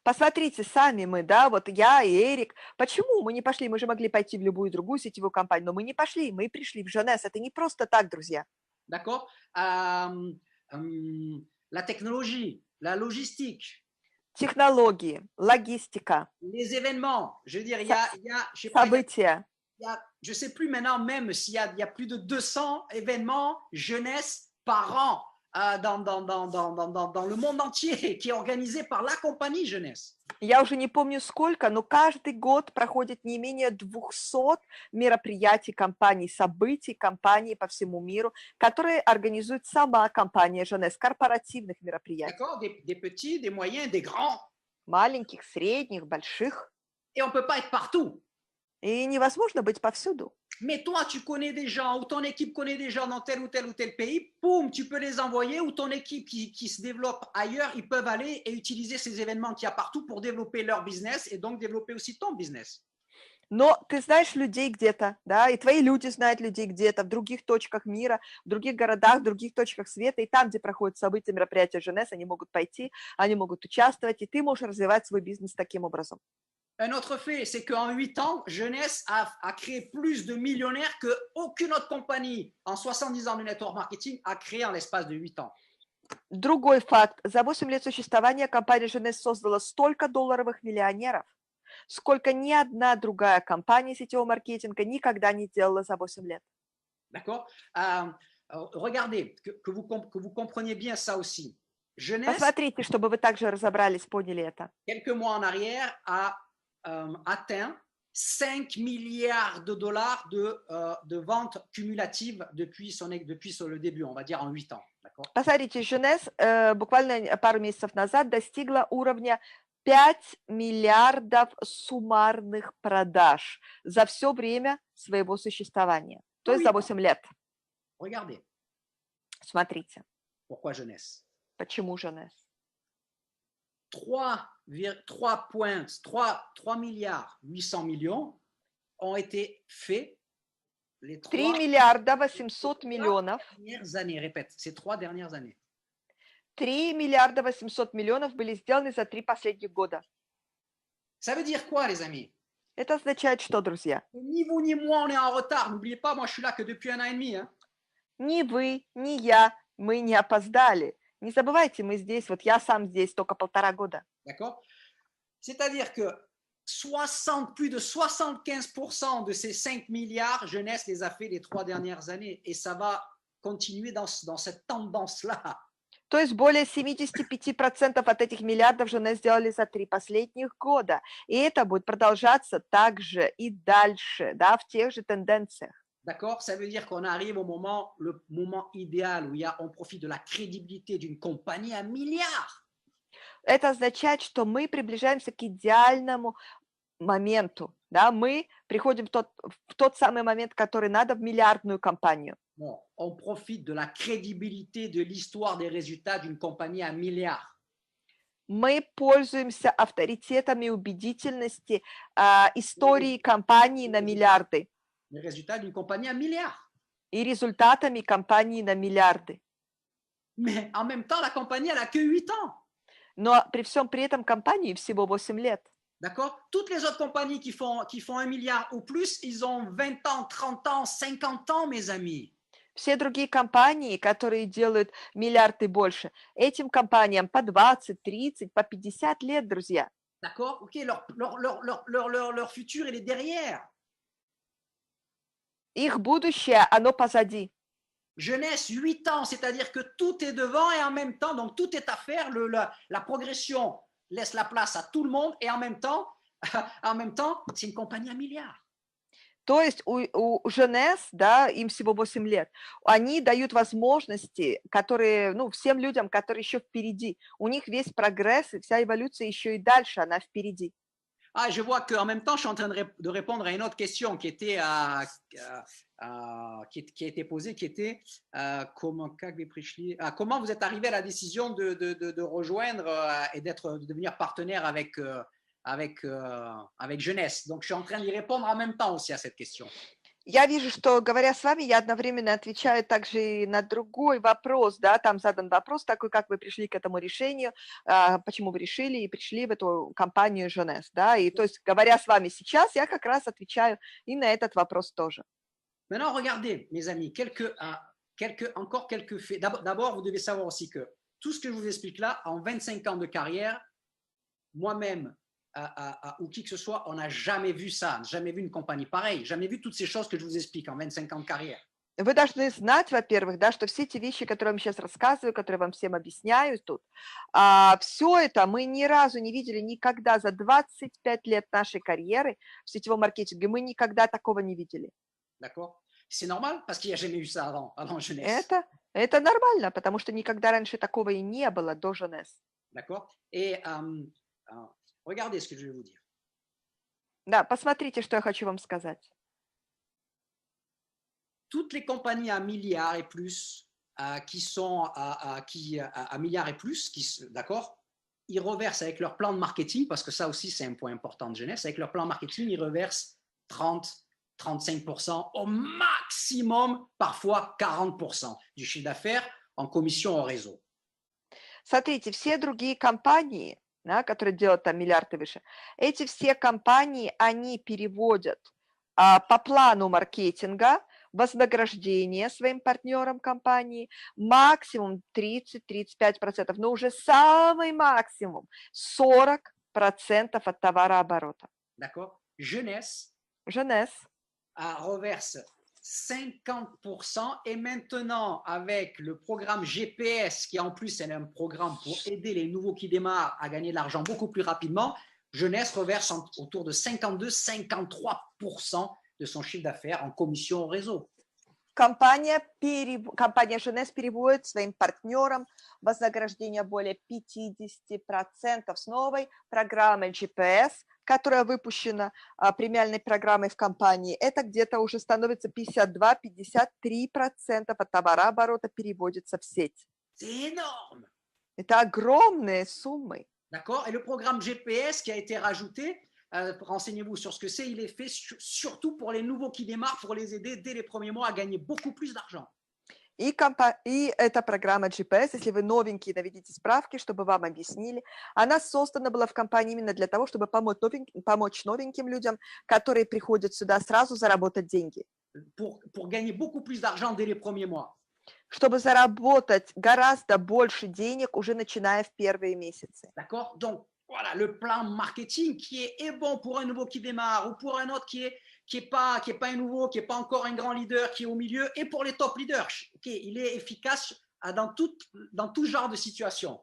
Посмотрите сами мы, да, вот я и Эрик. Почему мы не пошли? Мы же могли пойти в любую другую сетевую компанию, но мы не пошли, мы пришли в Jeunesse. Это не просто так, друзья. D'accord? La technologie, la logistique, Технологии, логистика, les événements. Je veux dire, je sais pas, события. je sais plus maintenant même il y a plus de 200 événements jeunesse par an dans le monde entier qui est organisé par la compagnie Jeunesse. Я уже не помню сколько, но каждый год проходит не менее 200 мероприятий компаний, событий компаний по всему миру, которые организует сама компания Jeunesse, корпоративных мероприятий. D'accord? Des petits, des moyens, des grands. Маленьких, средних, больших. Et on ne peut pas être partout. И невозможно быть повсюду. Mais toi, tu connais des gens ou ton équipe connaît des gens dans tel ou tel pays, boum, tu peux les envoyer ou ton équipe qui se développe ailleurs, ils peuvent aller et utiliser ces événements qu'il y a partout pour développer leur business et donc développer aussi ton business. Но ты знаешь людей где-то, да, и твои люди знают людей где-то, в других точках мира, в других городах, в других точках света, и там, где проходят события, мероприятия Jeunesse, они могут пойти, они могут участвовать, и ты можешь развивать свой бизнес таким образом. Un autre fait, c'est qu'en 8 ans, Jeunesse a créé plus de millionnaires qu'aucune autre compagnie en 70 ans de network marketing a créé en l'espace de 8 ans. Другой факт. За 8 лет существования компания Jeunesse создала столько долларовых миллионеров, сколько ни одна другая компания сетевого маркетинга никогда не делала за 8 лет. D'accord? Regardez, que vous compreniez bien ça aussi. Jeunesse, посмотрите, чтобы вы также разобрались, поняли это. Quelques mois en arrière, a atteint 5 milliards de dollars de ventes cumulatives depuis le début, on va dire en 8 ans. Посмотрите, Jeunesse буквально пару месяцев назад достигла уровня 5 миллиардов суммарных продаж за все время своего существования, то есть за 8 лет. Regardez. Смотрите. Pourquoi Jeunesse? Почему Jeunesse? 3 milliards 800 millions ont été faits les 3 миллиарда 800 миллионов. Dernières années, répète, ces 3 dernières années. 3 миллиарда 800 миллионов были сделаны за 3 последних года. Ça veut dire quoi, les amis? Это означает что, друзья? Ni vous ni moi, on est en retard. N'oubliez pas, moi, je suis là que depuis 1 an et demi. Hein. Ни вы, ни я, мы не опоздали. Не забывайте, мы здесь, вот я сам здесь только 1,5 года. D'accord? C'est-à-dire que plus de 75% de ces 5 milliards, Jeunesse les a fait les 3 dernières années. Et ça va continuer dans cette tendance-là. То есть более 75% от этих миллиардов Jeunesse сделали за 3 последних года. И это будет продолжаться также и дальше, да, в тех же тенденциях. D'accord? Ça veut dire qu'on arrive le moment idéal où on profite de la crédibilité d'une compagnie à milliards. Это означает, что мы приближаемся к идеальному моменту. Да? Мы приходим в тот самый момент, который надо в миллиардную компанию. Bon, on profite de la crédibilité de l'histoire des résultats d'une compagnie à milliards. Мы пользуемся авторитетом и убедительности истории компании на миллиарды. Les résultats d'une compagnie à milliards. И результатами компании на миллиарды. Mais en même temps, la compagnie, elle a que 8 ans. Но при всем при этом компании всего 8 лет. D'accord? Toutes les autres compagnies qui font 1 milliard ou plus, ils ont 20 ans, 30 ans, 50 ans, mes amis. Все другие компании, которые делают миллиарды больше, этим компаниям по 20, 30, по 50 лет, друзья. D'accord? Ok, leur futur, il est derrière. Их будущее, оно позади. Jeunesse, 8 ans, c'est-à-dire que tout est devant et en même temps, donc tout est à faire. La progression laisse la place à tout le monde et en même temps, c'est une compagnie à milliards. То есть у Jeunesse, да, им всего 8 лет, они дают возможности, которые, всем людям, которые еще впереди. У них весь прогресс и вся эволюция еще и дальше, она впереди. Ah, je vois qu'en même temps, je suis en train de répondre à une autre question qui a été posée, qui était comment vous êtes arrivé à la décision de rejoindre et de devenir partenaire avec Jeunesse. Donc, je suis en train d'y répondre en même temps aussi à cette question. Я вижу, что, говоря с вами, я одновременно отвечаю также и на другой вопрос, да, там задан вопрос такой, как вы пришли к этому решению, почему вы решили и пришли в эту компанию Жонес, да, и то есть, говоря с вами сейчас, я как раз отвечаю и на этот вопрос тоже. Maintenant, regardez, mes amis, encore quelques faits. D'abord, vous devez savoir aussi que tout ce que je vous explique là, en 25 ans de carrière, moi-même ou qui que ce soit, on n'a jamais vu ça, jamais vu une compagnie pareille, jamais vu toutes ces choses que je vous explique en 25 ans de carrière. Вы должны знать, во-первых, да, что все эти вещи, которые я вам сейчас рассказываю, которые вам всем объясняю тут, все это мы ни разу не видели никогда за 25 лет нашей карьеры в сетевом маркетинге, мы никогда такого не видели. D'accord? C'est normal parce qu'il n'y a jamais eu ça avant Jeunesse. Это нормально, потому что никогда раньше такого и не было до Жонес. D'accord? Et regardez ce que je vais vous dire. Да, посмотрите, что я хочу вам сказать. Toutes les compagnies à milliards et plus qui sont à milliards et plus, d'accord, ils reversent avec leur plan de marketing, parce que ça aussi c'est un point important de Jeunesse, avec leur plan marketing, ils reversent 30-35%, au maximum, parfois 40% du chiffre d'affaires en commission au réseau. Смотрите, все другие компании, да, которые делают там миллиард и выше, эти все компании, они переводят по плану маркетинга вознаграждение своим партнерам компании максимум 30-35%, но уже самый максимум 40% от товарооборота. D'accord? Jeunesse reverse 50% et maintenant avec le programme GPS qui en plus est un programme pour aider les nouveaux qui démarrent à gagner de l'argent beaucoup plus rapidement, Jeunesse reverse autour de 52-53% de son chiffre d'affaires en commission au réseau. Компания Jeunesse переводит своим партнерам вознаграждение более 50% с новой программой GPS, которая выпущена премиальной программой в компании. Это где-то уже становится 52-53% от товарооборота переводится в сеть. C'est énorme! Это огромные суммы. D'accord? Et le programme GPS qui a été rajouté, renseignez-vous sur ce que c'est, il est fait surtout pour les nouveaux qui démarrent, pour les aider dès les premiers mois à gagner beaucoup plus d'argent. И эта программа GPS, если вы новенькие, наведите справки, чтобы вам объяснили, она создана была в компании именно для того, чтобы помочь новеньким людям, которые приходят сюда сразу заработать деньги. Pour gagner beaucoup plus d'argent dès les premiers mois. Чтобы заработать гораздо больше денег уже начиная в первые месяцы. D'accord? Donc, voilà, le plan marketing qui est bon pour un nouveau qui démarre ou pour un autre qui est pas un nouveau, qui n'est pas encore un grand leader, qui est au milieu, et pour les top leaders. Okay, il est efficace dans tout genre de situation.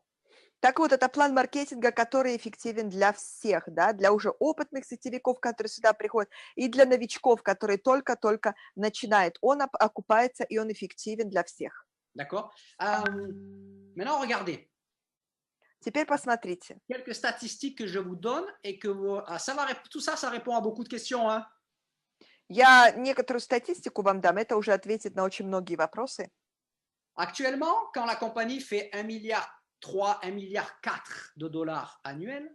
Так вот, это план маркетинга, который эффективен для всех, да, для уже опытных сетевиков, которые сюда приходят, и для новичков, которые только-только начинают. Он окупается, и он эффективен для всех. D'accord? Maintenant, regardez. Теперь посмотрите. Quelques statistiques que je vous donne et que tout ça, ça répond à beaucoup de questions. Hein? Я некоторую статистику вам дам, это уже ответит на очень многие вопросы. Actuellement, quand la compagnie fait 1,3 milliard, 1,4 milliard de dollars annuels,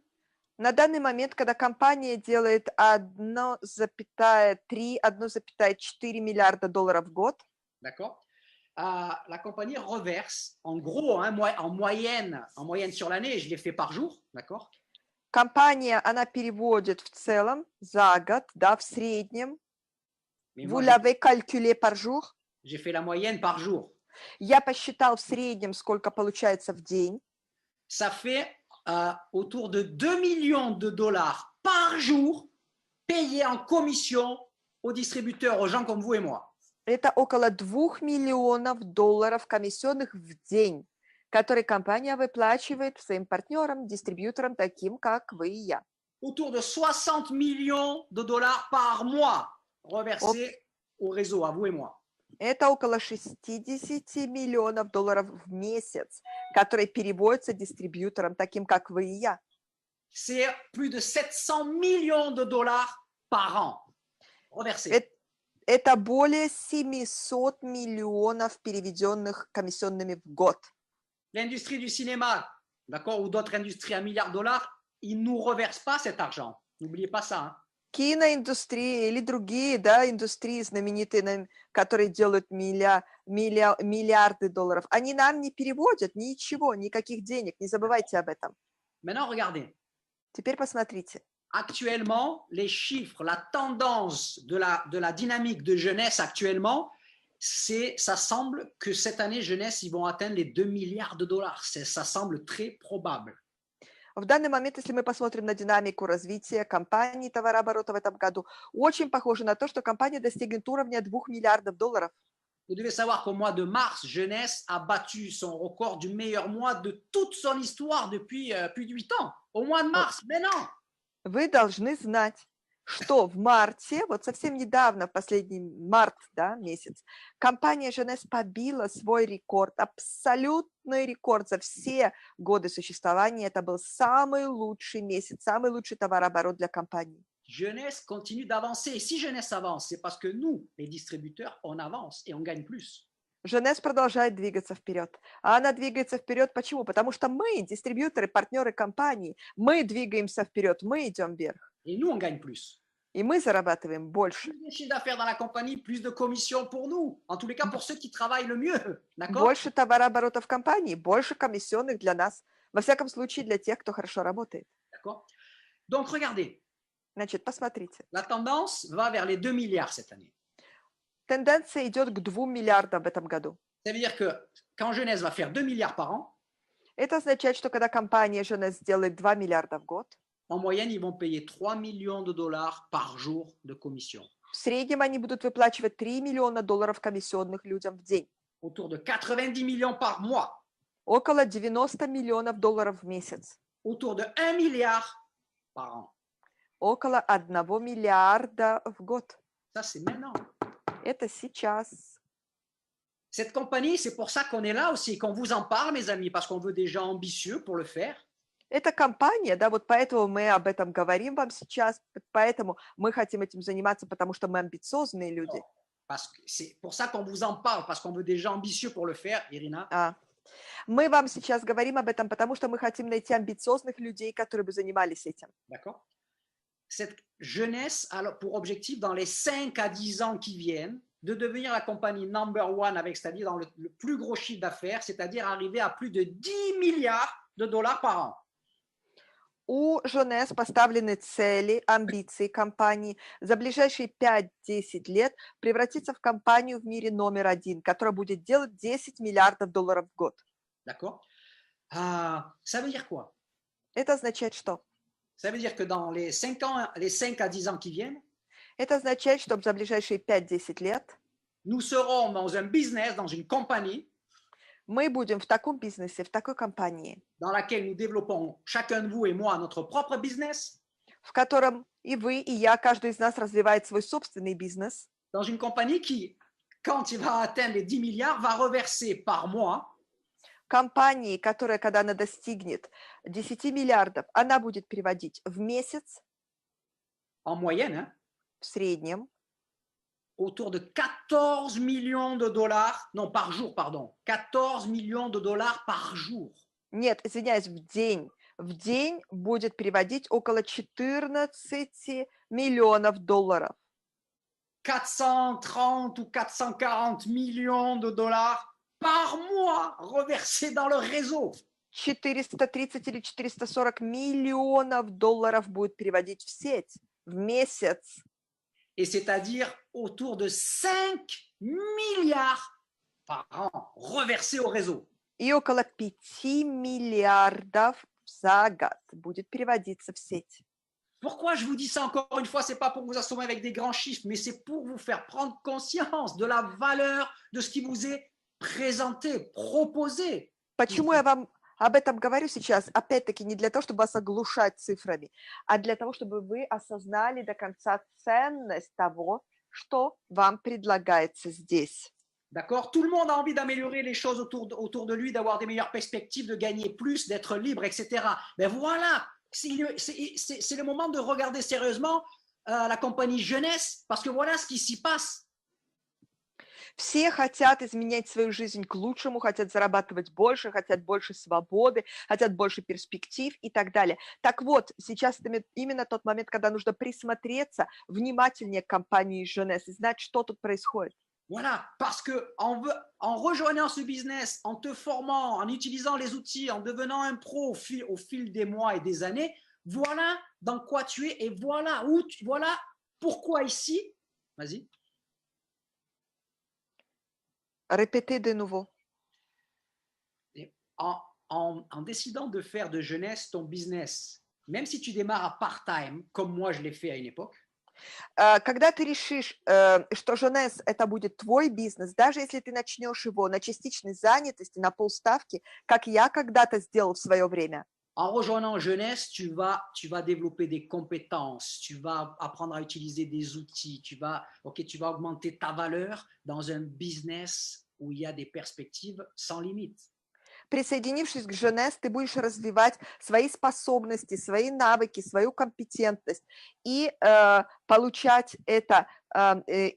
на данный момент, когда компания делает 1,3-1,4 миллиарда долларов в год, d'accord, la compagnie reverse, en gros, hein, en moyenne sur l'année, je l'ai fait par jour, d'accord? Компания, она переводит в целом за год, да, в среднем. Vous l'avez calculé par jour? J'ai fait la moyenne par jour. Я посчитал в среднем, сколько получается в день. Ça fait autour de 2 millions de dollars par jour payés en commission aux distributeurs, aux gens comme vous et moi. Это около 2 миллионов долларов комиссионных в день, которые компания выплачивает своим партнерам, дистрибьюторам, таким как вы и я. Autour de 60 millions de dollars par mois reversés au réseau, à vous et moi. Это около 60 миллионов долларов в месяц, которые переводятся дистрибьюторам, таким как вы и я. C'est plus de 700 millions de dollars par an reversés. Это более 700 миллионов, переведенных комиссионными в год. L'industrie du cinéma, d'accord, ou d'autres industries à milliards de dollars, ils ne nous reversent pas cet argent. N'oubliez pas ça. Hein. киноиндустрия или другие, да, индустрии знаменитые, которые делают миллиарды долларов, они нам не переводят ничего, никаких денег, не забывайте об этом. Maintenant, regardez. Теперь посмотрите. Actuellement, les chiffres, la tendance de la dynamique de jeunesse actuellement, ça semble que cette année, jeunesse, ils vont atteindre les 2 milliards de dollars. Ça semble très probable. В данный момент, если мы посмотрим на динамику развития компании товарооборота в этом году, очень похоже на то, что компания достигнет уровня 2 миллиардов долларов. Vous devez savoir qu'au mois de mars, Jeunesse a battu son record du meilleur mois de toute son histoire depuis plus de 8 ans. Au mois de mars, mais non. Вы должны знать, что в марте, вот совсем недавно, в последний март, да, месяц, компания Jeunesse побила свой рекорд, абсолютный рекорд за все годы существования. Это был самый лучший месяц, самый лучший товарооборот для компании. Jeunesse continue d'avancer. Et si Jeunesse avance, c'est parce que nous, les distributeurs, on avance et on gagne plus. Jeunesse продолжает двигаться вперед. А она двигается вперед почему? Потому что мы, дистрибьюторы, партнеры компании, мы двигаемся вперед, мы идем вверх. Et nous, on gagne plus. И мы зарабатываем больше. Plus de chiffre d'affaires dans la compagnie, plus de commissions pour nous. En tous les cas, pour ceux qui travaillent le mieux. D'accord? Больше товарооборота в компании, больше комиссионных для нас. Во всяком случае, для тех, кто хорошо работает. D'accord? Donc, regardez. Значит, посмотрите. La tendance va vers les 2 milliards cette année. Тенденция идет к 2 миллиардам в этом году. Ça veut dire que quand Jeunesse va faire 2 milliards par an, Это означает, что когда компания Jeunesse сделает 2 миллиарда в год, en moyenne, ils vont payer 3 millions de dollars par jour de commission. в среднем они будут выплачивать 3 миллиона долларов комиссионных людям в день. Autour de 90 millions par mois. Около 90 миллионов долларов в месяц. Autour de 1 milliard par an. Около 1 миллиарда в год. Ça, c'est maintenant. Это сейчас. Cette compagnie, c'est pour ça qu'on est là aussi, qu'on vous en parle, mes amis, parce qu'on veut des gens ambitieux pour le faire. Это компания, да, вот поэтому мы об этом говорим вам сейчас, поэтому мы хотим этим заниматься, потому что мы амбициозные люди. C'est pour ça qu'on vous en parle, parce qu'on veut des gens ambitieux pour le faire, Irina. Мы вам сейчас говорим об этом, потому что мы хотим найти амбициозных людей, которые бы занимались этим. D'accord. Cette jeunesse a pour objectif, dans les 5 à 10 ans qui viennent, de devenir la compagnie number one, avec, c'est-à-dire dans le plus gros chiffre d'affaires, c'est-à-dire arriver à plus de 10 milliards de dollars par an. У Jeunesse поставлены цели, амбиции компании за ближайшие 5-10 лет превратиться в компанию в мире номер 1, которая будет делать 10 миллиардов долларов в год. D'accord. Ça veut dire quoi? Это означает что? Ça veut dire que dans les 5 à 10 ans qui viennent, это означает, что за ближайшие 5-10 лет nous serons dans un business, dans une compagnie, мы будем в таком бизнесе, в такой компании, dans laquelle nous développons, chacun de vous et moi, notre propre business, в котором и вы, и я, каждый из нас развивает свой собственный бизнес, dans une compagnie qui, quand il va atteindre les 10 milliards, va reverser par mois компании, которая, когда она достигнет 10 миллиардов, она будет переводить в месяц, en moyenne, hein, в среднем, autour de 14 millions de dollars, non, par jour, pardon, 14 millions de dollars par jour. Нет, извиняюсь, в день будет переводить около 14 миллионов долларов. 430 ou 440 millions de dollars par mois reversés dans le réseau. 430 или 440 миллионов долларов будет переводить в сеть в месяц. Et c'est-à-dire autour de 5 milliards par an reversés au réseau. И около 5 миллиардов за год будет переводиться в сеть. Pourquoi je vous dis ça encore une fois? C'est pas pour vous assommer avec des grands chiffres, mais c'est pour vous faire prendre conscience de la valeur de ce qui vous est présenté, proposé. Почему я вам об этом говорю сейчас? Опять-таки не для того, чтобы вас оглушать цифрами, а для того, чтобы вы осознали до конца ценность того, что вам предлагается здесь. D'accord? Tout le monde a envie d'améliorer les choses autour de lui, d'avoir des meilleures perspectives, de gagner plus, d'être libre, etc. Mais voilà, c'est le moment de regarder sérieusement la compagnie Jeunesse, parce que voilà ce qui s'y passe. Все хотят изменять свою жизнь к лучшему, хотят зарабатывать больше, хотят больше свободы, хотят больше перспектив и так далее. Так вот, сейчас именно тот момент, когда нужно присмотреться внимательнее к компании Jeunesse и знать, что тут происходит. Voilà, parce que en rejoignant ce business, en te formant, en utilisant les outils, en devenant un pro au fil des mois et des années, voilà dans quoi tu es et voilà voilà pourquoi ici. Vas-y. Répétez de nouveau. En décidant de faire de Jeunesse ton business, même si tu démarres à part-time, comme moi je l'ai fait à une époque, Когда ты решишь, что Jeunesse это будет твой бизнес, даже если ты начнешь его на частичной занятости, на полставки, как я когда-то сделал в свое время, en rejoignant Jeunesse, tu vas développer des compétences, tu vas apprendre à utiliser des outils, tu vas augmenter ta valeur dans un business où il y a des perspectives sans limite. присоединившись к Jeunesse, ты будешь развивать свои способности, свои навыки, свою компетентность и получать это,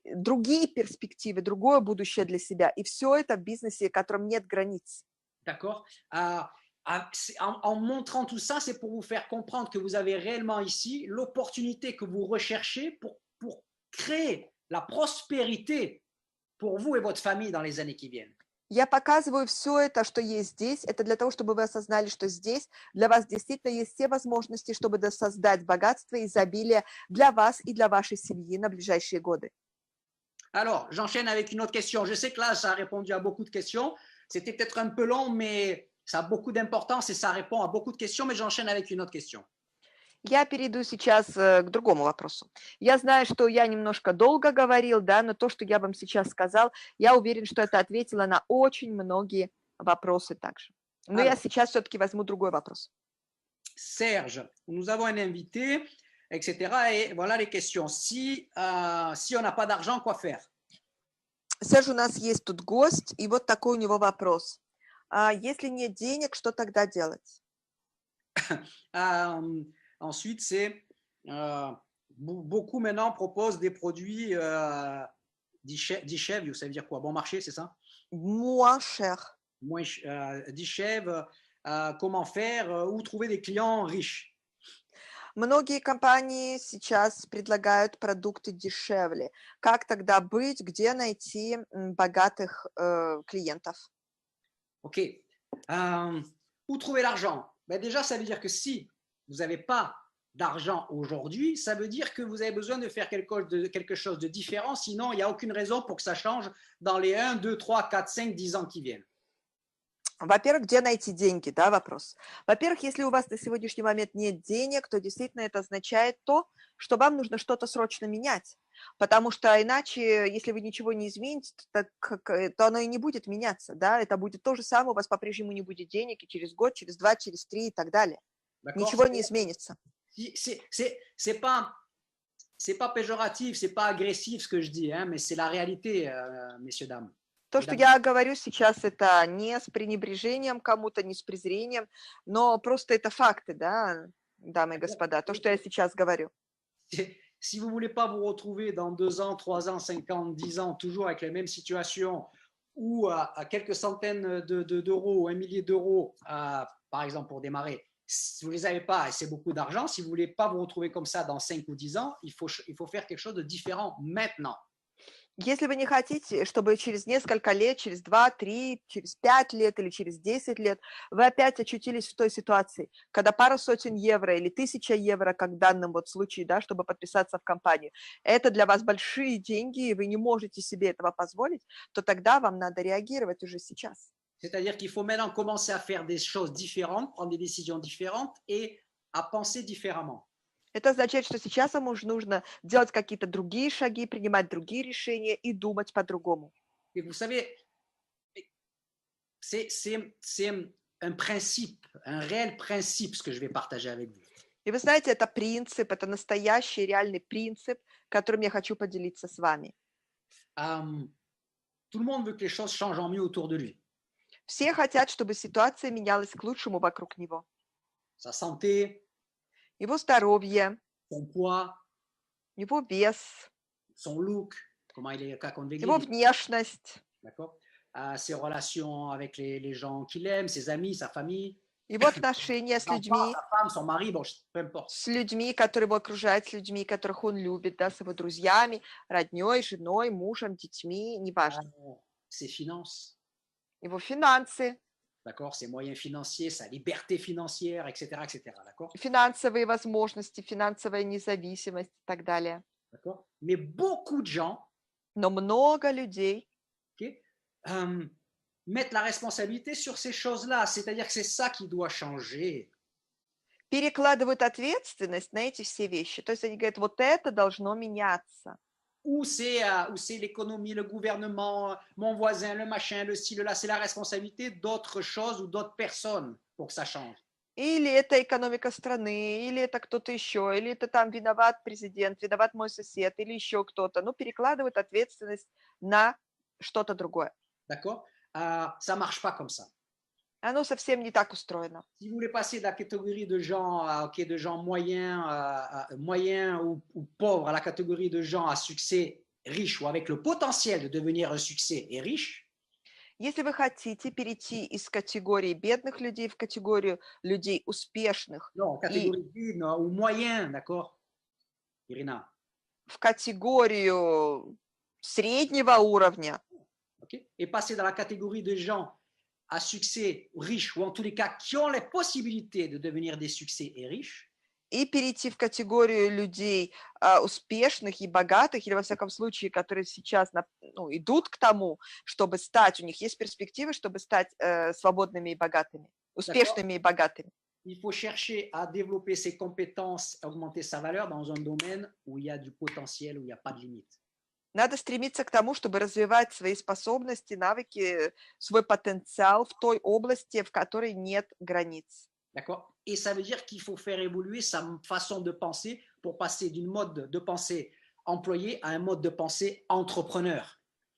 другие перспективы, другое будущее для себя. И все это в бизнесе, в котором нет границ. D'accord? En montrant tout ça, c'est pour vous faire comprendre que vous avez réellement ici l'opportunité que vous recherchez pour créer la prospérité pour vous et votre famille dans les années qui viennent. Я показываю все это, что есть здесь. Это для того, чтобы вы осознали, что здесь для вас действительно есть все возможности, чтобы создать богатство и изобилие для вас и для вашей семьи на ближайшие годы. Alors, j'enchaîne avec une autre question. Je sais que là, ça a répondu à beaucoup de questions. C'était peut-être un peu long, mais ça a beaucoup d'importance et ça répond à beaucoup de questions, mais j'enchaîne avec une autre question. Я перейду сейчас к другому вопросу. Я знаю, что я немножко долго говорил, да, но то, что я вам сейчас сказал, я уверен, что это ответило на очень многие вопросы также. Но я сейчас все-таки возьму другой вопрос. Serge, nous avons un invité, etc. Et voilà les questions. Si on n'a pas d'argent, quoi faire? Серж, у нас есть тут гость, и вот такой у него вопрос. Если нет денег, что тогда делать? Ensuite, c'est beaucoup maintenant proposent des produits d'Ichev, ça veut dire quoi? Bon marché, c'est ça? Moins cher. D'Ichev, comment faire, où trouver des clients riches? Многие компании сейчас предлагают продукты дешевле. Как тогда быть, где найти богатых клиентов? Ok. Où trouver l'argent? Ben déjà, ça veut dire que si vous n'avez pas d'argent aujourd'hui, ça veut dire que vous avez besoin de faire quelque chose de différent, sinon il n'y a aucune raison pour que ça change dans les 1, 2, 3, 4, 5, 10 ans qui viennent. Во-первых, где найти деньги, да, вопрос. Во-первых, если у вас на сегодняшний момент нет денег, то действительно это означает то, что вам нужно что-то срочно менять. Потому что иначе, если вы ничего не измените, то оно и не будет меняться, да, это будет то же самое, у вас по-прежнему не будет денег и через год, через 2, через 3 и так далее. Ничего не изменится. C'est pas péjoratif, c'est pas agressif ce que je dis, hein, mais c'est la réalité, messieurs, dames. То, что я говорю сейчас, это не с пренебрежением кому-то, не с презрением, но просто это факты, да, дамы и господа, то, что я сейчас говорю. Si vous ne voulez pas vous retrouver dans 2 ans, 3 ans, 5 ans, 10 ans, toujours avec la même situation, ou à quelques centaines d'euros, 1 millier d'euros, par exemple, pour démarrer, si vous ne les avez pas, et c'est beaucoup d'argent, si vous ne voulez pas vous retrouver comme ça dans 5 ou 10 ans, il faut faire quelque chose de différent maintenant. Если вы не хотите, чтобы через несколько лет, через 2, 3, через 5 лет или через 10 лет вы опять очутились в той ситуации, когда пару сотен евро или 1000 евро, как в данном вот случае, да, чтобы подписаться в компанию, это для вас большие деньги, и вы не можете себе этого позволить, то тогда вам надо реагировать уже сейчас. C'est-à-dire qu'il faut maintenant commencer à faire des choses différentes, prendre des décisions différentes et à penser différemment. Это означает, что сейчас вам уже нужно делать какие-то другие шаги, принимать другие решения и думать по-другому. Et vous savez, c'est un principe, un réel principe, ce que je vais partager avec vous. И вы знаете, это принцип, это настоящий реальный принцип, которым я хочу поделиться с вами. Tout le monde veut que les choses changent en mieux autour de lui. Все хотят, чтобы ситуация менялась к лучшему вокруг него. Sa santé, Его здоровье, son poids, его вес, son look, как он его выглядит, внешность, d'accord? Ses relations avec les gens qu'il aime, ses amis, sa famille, его отношения ses enfants, sa femme, son mari, bon, peu importe. с людьми, которые его окружают, с людьми, которых он любит, да, с его друзьями, родней, женой, мужем, детьми, неважно. Ses finances, Его финансы, d'accord? Ses moyens financiers, sa liberté financière, etc., d'accord? финансовые возможности, финансовая независимость и так далее. D'accord? Mais beaucoup de gens, Но много людей ok, mettent la responsabilité sur ces choses-là, c'est-à-dire que c'est ça qui doit changer. перекладывают ответственность на эти все вещи. То есть они говорят, вот это должно меняться. Ou c'est l'économie, le gouvernement, mon voisin, le machin, le ci, le là, c'est la responsabilité d'autres choses ou d'autres personnes pour que ça change. Или это экономика страны, или это кто-то еще, или это там виноват президент, виноват мой сосед, или еще кто-то. Ну, перекладывают ответственность на что-то другое. D'accord? Ça marche pas comme ça. Оно совсем не так устроено. Si vous voulez passer de la catégorie de gens, de gens moyens, moyens ou pauvres à la catégorie de gens à succès riches ou avec le potentiel de devenir un succès et riche, Если вы хотите перейти из категории бедных людей в категорию людей успешных non, и catégorie d'une ou moyen, d'accord, Irina, в категорию среднего уровня, okay, et passer dans la catégorie de gens à succès riches ou en tous les cas qui ont les possibilités de devenir des succès et riches, и перейти в категорию людей успешных и богатых, или во всяком случае, которые сейчас идут к тому, чтобы стать, у них есть перспективы, чтобы стать свободными и богатыми, успешными и богатыми. il faut chercher à développer ses compétences, à augmenter sa valeur dans un domaine où il y a du potentiel, où il n'y a pas de limite. Надо стремиться к тому, чтобы развивать свои способности, навыки, свой потенциал в той области, в которой нет границ. D'accord? Et ça veut dire qu'il faut faire évoluer sa façon de penser pour passer d'une mode de pensée employé à un mode de pensée entrepreneur.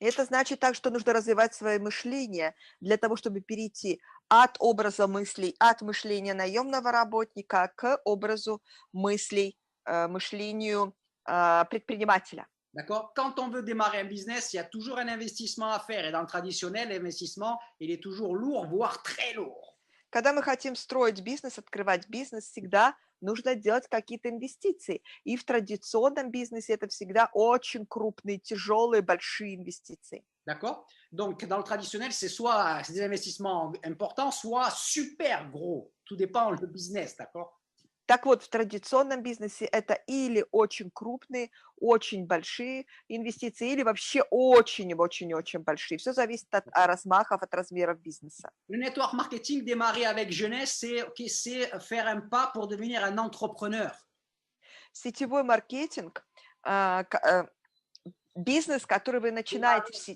И это значит так, что нужно развивать свое мышление для того, чтобы перейти от образа мыслей, от мышления наемного работника к образу мыслей, мышлению предпринимателя. D'accord? Quand on veut démarrer un business, il y a toujours un investissement à faire. Et dans le traditionnel, l'investissement, il est toujours lourd, voire très lourd. Когда мы хотим строить бизнес, открывать бизнес, всегда нужно делать какие-то инвестиции. И в традиционном бизнесе это всегда очень крупные, тяжелые, большие инвестиции. D'accord? Donc, dans le traditionnel, c'est soit des investissements importants, soit super gros. Tout dépend du business, d'accord? Так вот, в традиционном бизнесе это или очень крупные, очень большие инвестиции, или вообще очень-очень-очень большие. Все зависит от размахов, от размеров бизнеса. Le network marketing démarrer avec jeunesse, c'est faire un pas pour devenir un entrepreneur. Сетевой маркетинг, бизнес, который вы начинаете...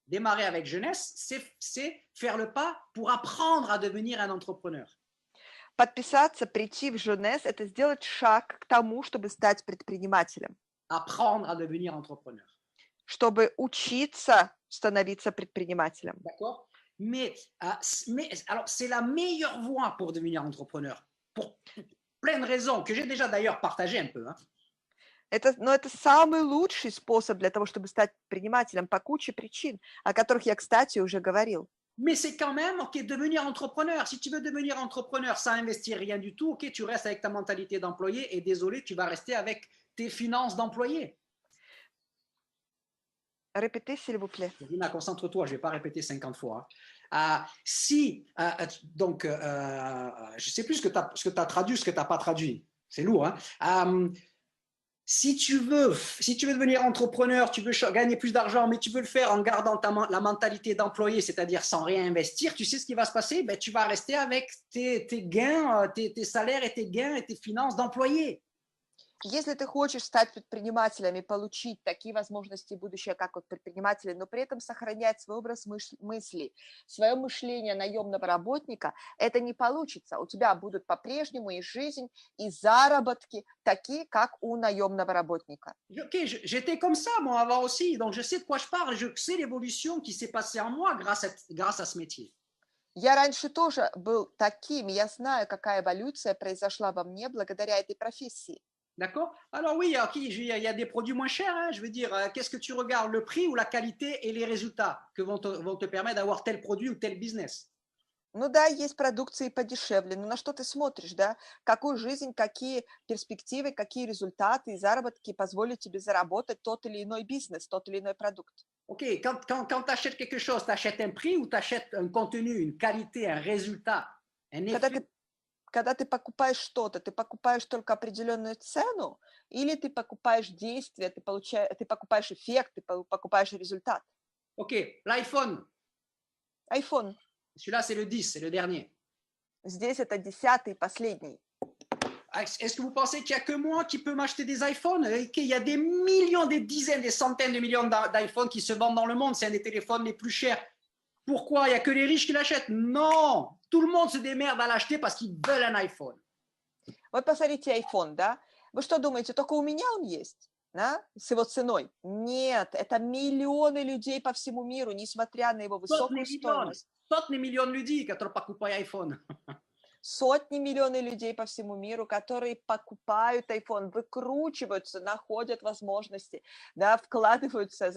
Démarrer avec jeunesse, c'est faire le pas pour apprendre à devenir un entrepreneur. Подписаться, прийти в Jeunesse – это сделать шаг к тому, чтобы стать предпринимателем. Apprendre à devenir entrepreneur. Чтобы учиться становиться предпринимателем. D'accord? Mais alors, c'est la meilleure voie pour devenir entrepreneur. Pour plein de raisons, que j'ai déjà d'ailleurs partagé un peu. Hein. Но это самый лучший способ для того, чтобы стать предпринимателем по куче причин, о которых я, кстати, уже говорил. Mais c'est quand même, ok, devenir entrepreneur. Si tu veux devenir entrepreneur sans investir rien du tout, ok, tu restes avec ta mentalité d'employé et désolé, tu vas rester avec tes finances d'employé. Répétez, s'il vous plaît. Rina, concentre-toi, je ne vais pas répéter 50 fois. Donc, je ne sais plus ce que tu as traduit, ce que tu n'as pas traduit. C'est lourd, hein? Si tu veux devenir entrepreneur, tu veux gagner plus d'argent, mais tu veux le faire en gardant la mentalité d'employé, c'est-à-dire sans rien investir, tu sais ce qui va se passer? Ben, tu vas rester avec tes gains, tes salaires et tes gains et tes finances d'employé. Если ты хочешь стать предпринимателем и получить такие возможности будущего, как вот предприниматели, но при этом сохранять свой образ мыслей, свое мышление наемного работника, это не получится. У тебя будут по-прежнему и жизнь, и заработки такие, как у наемного работника. Ok, j'étais comme ça, moi, avant aussi. Donc, je sais de quoi je parle. Je sais l'évolution qui s'est passée en moi grâce à ce métier. Я раньше тоже был таким, я знаю, какая эволюция произошла во мне благодаря этой профессии. D'accord? Alors oui, ok, il y a des produits moins chers, hein, je veux dire, qu'est-ce que tu regardes, le prix ou la qualité et les résultats que vont te permettre d'avoir tel produit ou tel business? Ну да, есть продукции подешевле, но на что ты смотришь, да? Какую жизнь, какие перспективы, какие результаты и заработки позволят тебе заработать тот или иной бизнес, тот или иной продукт. Ok, quand tu achètes quelque chose, tu achètes un prix ou tu achètes un contenu, une qualité, un résultat, un Когда effet? ты, когда ты покупаешь что-то, ты покупаешь только определенную цену, или ты покупаешь действие, ты покупаешь эффект, покупаешь результат. Ok, l'iPhone, iPhone. celui-là c'est le 10, c'est le dernier. Здесь это 10-й, последний. Est-ce que vous pensez qu'il n'y a que moi qui peux m'acheter des iPhones et qu'il y a des millions, des dizaines, des centaines de millions d'iPhones qui se vendent dans le monde? C'est un des téléphones les plus chers. Pourquoi? Il n'y a que les riches qui l'achètent? Non! Tout le monde se démerde à l'acheter parce qu'ils veulent un iPhone. Вот посмотрите iPhone, да? Вы что думаете, только у меня он есть? Да? С его ценой? Нет, это миллионы людей по всему миру, несмотря на его высокую стоимость. Sotne milioni ljudi kad покупай iPhone. Сотни миллионов людей по всему миру, которые покупают iPhone, выкручиваются, находят возможности, да, вкладываются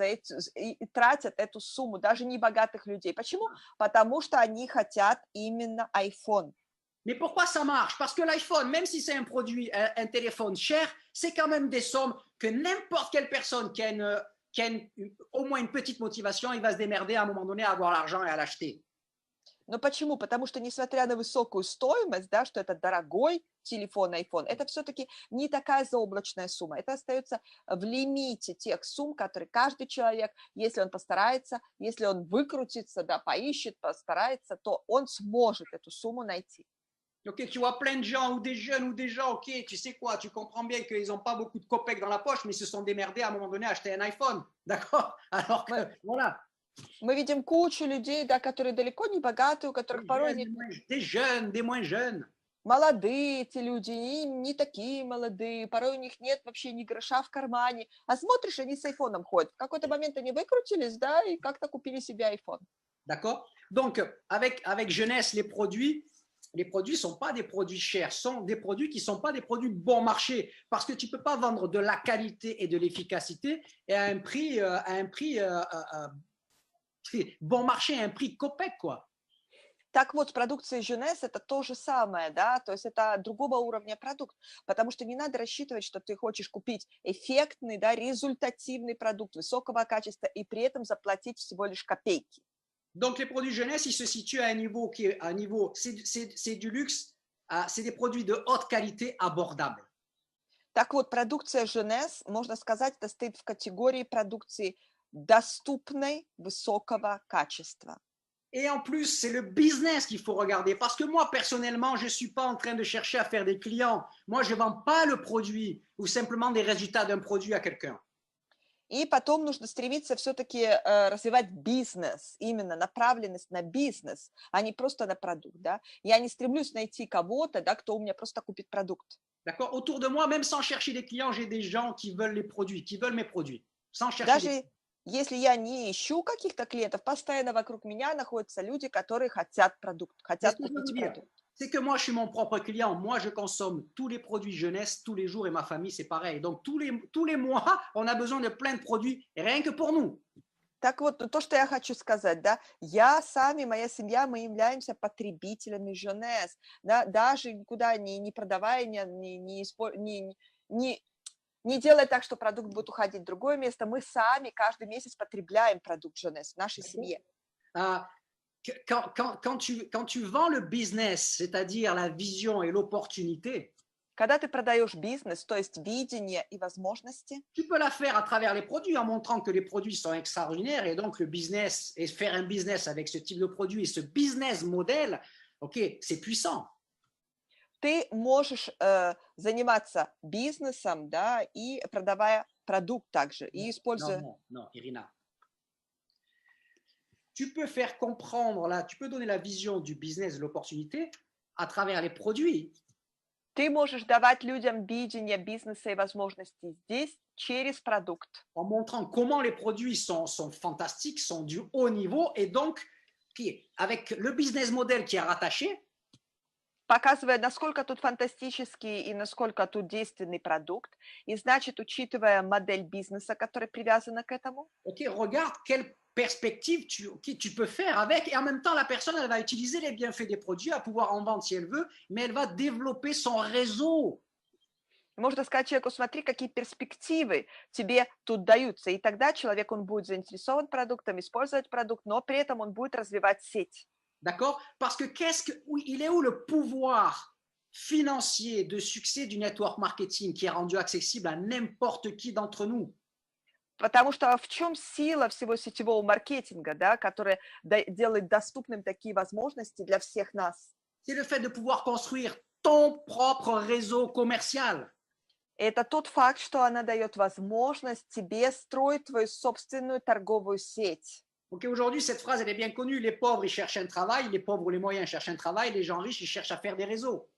и тратят эту сумму, даже не богатых людей. Почему? Потому что они хотят именно iPhone. Mais pourquoi ça marche? Parce que l'iPhone, même si c'est un produit, un téléphone cher, c'est quand même des sommes que n'importe quelle personne qui a au moins une petite motivation, il va se démerder à un moment donné à avoir l'argent et à l'acheter. Но почему? Потому что, несмотря на высокую стоимость, да, что это дорогой телефон iPhone, это все-таки не такая заоблачная сумма. Это остается в лимите тех сумм, которые каждый человек, если он постарается, если он выкрутится, да, поищет, постарается, то он сможет эту сумму найти. Ok, tu vois plein de gens ou des jeunes ou des gens, ok, tu sais quoi, tu comprends bien qu'ils n'ont pas beaucoup de copecs dans la poche, mais ils se sont démerdés à un moment donné à acheter un iPhone, d'accord? Alors que, voilà. Мы видим кучу людей, да, которые далеко не богатые, у которых порой нет... Des jeunes, des moins jeunes. Молодые эти люди, и не такие молодые, порой у них нет вообще ни гроша в кармане, а смотришь, они с айфоном ходят. В какой-то момент они выкрутились, да, и как-то купили себе айфон. D'accord? Donc, avec jeunesse, les produits ne sont pas des produits chers, sont des produits qui ne sont pas des produits bon marché, parce que tu ne peux pas vendre de la qualité et de l'efficacité et à un prix bon marché, à un prix copec, quoi. Так вот, с продукцией Jeunesse это то же самое, да, то есть это другого уровня продукт, потому что не надо рассчитывать, что ты хочешь купить эффектный, да, результативный продукт высокого качества и при этом заплатить всего лишь копейки. Donc, les produits jeunesse, ils se situent à un niveau qui est un niveau, c'est du luxe, c'est des produits de haute qualité abordables. Так вот, продукция Jeunesse, можно сказать, это стоит в категории продукции доступной, высокого качества. Et en plus, c'est le business qu'il faut regarder. Parce que moi, personnellement, je ne suis pas en train de chercher à faire des clients. Moi, je ne vends pas le produit ou simplement des résultats d'un produit à quelqu'un. И потом нужно стремиться все-таки развивать бизнес, именно направленность на бизнес, а не просто на продукт. Да? Я не стремлюсь найти кого-то, да, кто у меня просто купит продукт. D'accord? Autour de moi, même sans chercher des clients, j'ai des gens qui veulent les produits, qui veulent mes produits. Sans chercher Даже если я не ищу каких-то клиентов, постоянно вокруг меня находятся люди, которые хотят продукт, хотят купить продукт. C'est que moi, je suis mon propre client. Moi, je consomme tous les produits jeunesse tous les jours et ma famille, c'est pareil. Donc, tous les mois, on a besoin de plein de produits, rien que pour nous. Так вот, то, что я хочу сказать, да, я сами, моя семья, мы являемся потребителями Jeunesse, да, даже никуда не продавая, не делая так, что продукт будет уходить в другое место, мы сами каждый месяц потребляем продукт Jeunesse в нашей семье. Quand tu vends le business, c'est-à-dire la vision et l'opportunité, когда ты продаешь бизнес, то есть видение и возможности, tu peux la faire à travers les produits en montrant que les produits sont extraordinaires et donc le business et faire un business avec ce type de produit et ce business modèle, ok, c'est puissant. Ты можешь заниматься бизнесом, да, и продавая продукт также, и используя... Non, Irina. Tu peux faire comprendre, là, tu peux donner la vision du business, de l'opportunité à travers les produits. Ты можешь давать людям видение бизнеса и возможностей здесь через продукт. En montrant comment les produits sont fantastiques, sont du haut niveau et donc avec le business model qui est rattaché. показывая, насколько тут фантастический и насколько тут действенный продукт. И значит, учитывая модель бизнеса, которая привязана к этому, Ok, regarde quelle perspective tu peux faire avec. Et en même temps, la personne, elle va utiliser les bienfaits des produits, à pouvoir en vendre si elle veut, mais elle va développer son réseau. можно сказать человеку, смотри, какие перспективы тебе тут даются. И тогда человек, он будет заинтересован продуктом, использовать продукт, но при этом он будет развивать сеть. D'accord? Parce que il est où le pouvoir financier de succès du network marketing qui est rendu accessible à n'importe qui d'entre nous? Потому что в чем сила всего сетевого маркетинга, да, который делает доступным такие возможности для всех нас? C'est le fait de pouvoir construire ton propre réseau commercial. Это тот факт, что она дает возможность тебе строить твою собственную торговую сеть. Ok, aujourd'hui, cette phrase, elle est bien connue. Les pauvres, ils cherchent un travail. Les pauvres ou les moyens cherchent un travail. Les gens riches, ils cherchent à faire des réseaux.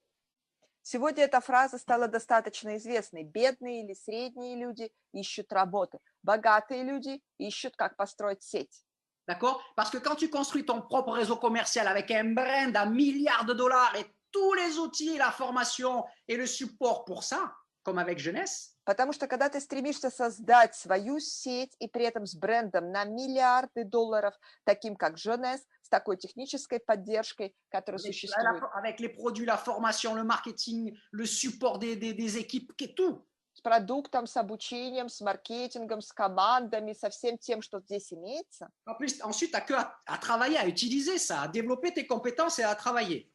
Сегодня эта фраза стала достаточно известной. Бедные или средние люди ищут работы. Богатые люди ищут, как построить сеть. D'accord? Parce que quand tu construis ton propre réseau commercial avec un brand à milliards de dollars et tous les outils, la formation et le support pour ça, comme avec Jeunesse, Потому что когда ты стремишься создать свою сеть и при этом с брендом на миллиарды долларов, таким как Jeunesse, с такой технической поддержкой, которая существует, avec les produits, la formation, le marketing, le support des équipes, tout. с продуктом, с обучением, с маркетингом, с командами, со всем тем, что здесь имеется. En plus, ensuite, tu n'as qu'à travailler, à utiliser ça, à développer tes compétences et à travailler.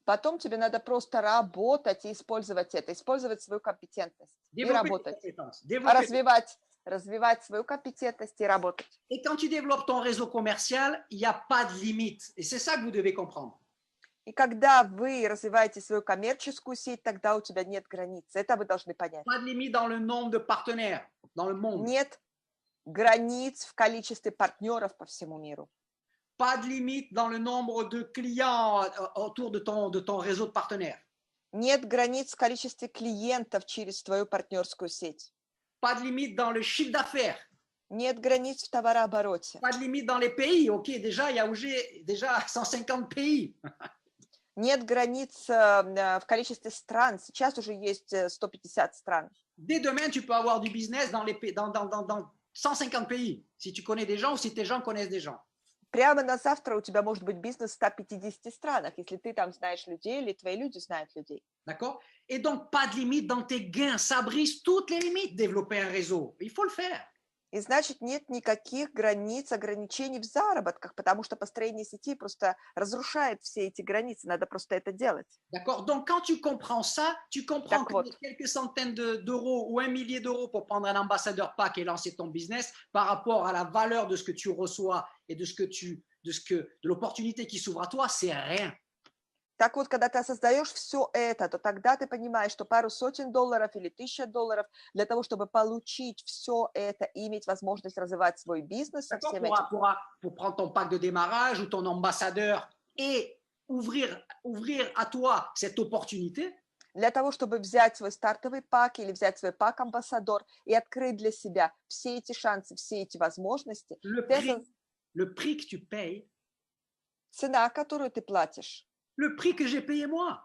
Потом тебе надо просто работать и использовать это, использовать свою компетентность и Développer tes работать, compétences. Développer. развивать свою компетентность и работать. Et quand tu développes ton réseau commercial, il n'y a pas de limite. Et c'est ça que vous devez comprendre. И когда вы развиваете свою коммерческую сеть, тогда у тебя нет границ. Это вы должны понять. Pas de limite dans le nombre de partenaires dans le monde. Нет границ в количестве партнеров по всему миру. Pas de limite dans le nombre de clients autour de ton réseau de partenaires. Нет границ в количестве клиентов через твою партнерскую сеть. Pas de limite dans le chiffre d'affaires. Нет границ в товарообороте. Pas de limite dans les pays. Ok, déjà, il y a déjà 150 pays. Нет границ в количестве стран. Сейчас уже есть 150 стран. Dès demain, tu peux avoir du business dans 150 pays, si tu connais des gens ou si tes gens connaissent des gens. Прямо на завтра у тебя может быть бизнес в 150 странах, если ты там знаешь людей или твои люди знают людей. D'accord? Et donc, pas de limite dans tes gains. Ça brise toutes les limites, développer un réseau. Il faut le faire. И значит, нет никаких границ, ограничений в заработках, потому что построение сети просто разрушает все эти границы. Надо просто это делать. D'accord? Donc, quand tu comprends ça, tu comprends que вот. quelques centaines d'euros ou 1 millier d'euros pour prendre un ambassadeur pack et lancer ton business par rapport à la valeur de ce que tu reçois et de l'opportunité qui s'ouvre à toi, c'est rien. Так вот, когда ты осознаешь все это, то тогда ты понимаешь, что пару сотен долларов или $1000 для того, чтобы получить все это и иметь возможность развивать свой бизнес со всем этим. Pour prendre ton pack de démarrage ou ton ambassadeur et ouvrir à toi cette opportunité. Для того, чтобы взять свой стартовый пак или взять свой пак амбассадор и открыть для себя все эти шансы, все эти возможности, le prix que tu payes, цена, которую ты платишь, le prix que j'ai payé moi,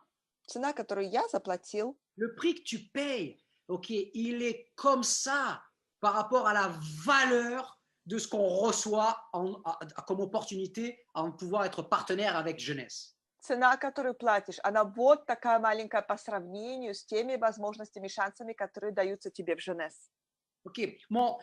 цена, которую я заплатил, le prix que tu payes, ok, il est comme ça par rapport à la valeur de ce qu'on reçoit comme opportunité en pouvoir être partenaire avec Jeunesse. Цена, которую платишь, она вот такая маленькая по сравнению с теми возможностями, шансами, которые даются тебе в Jeunesse. Ok, moi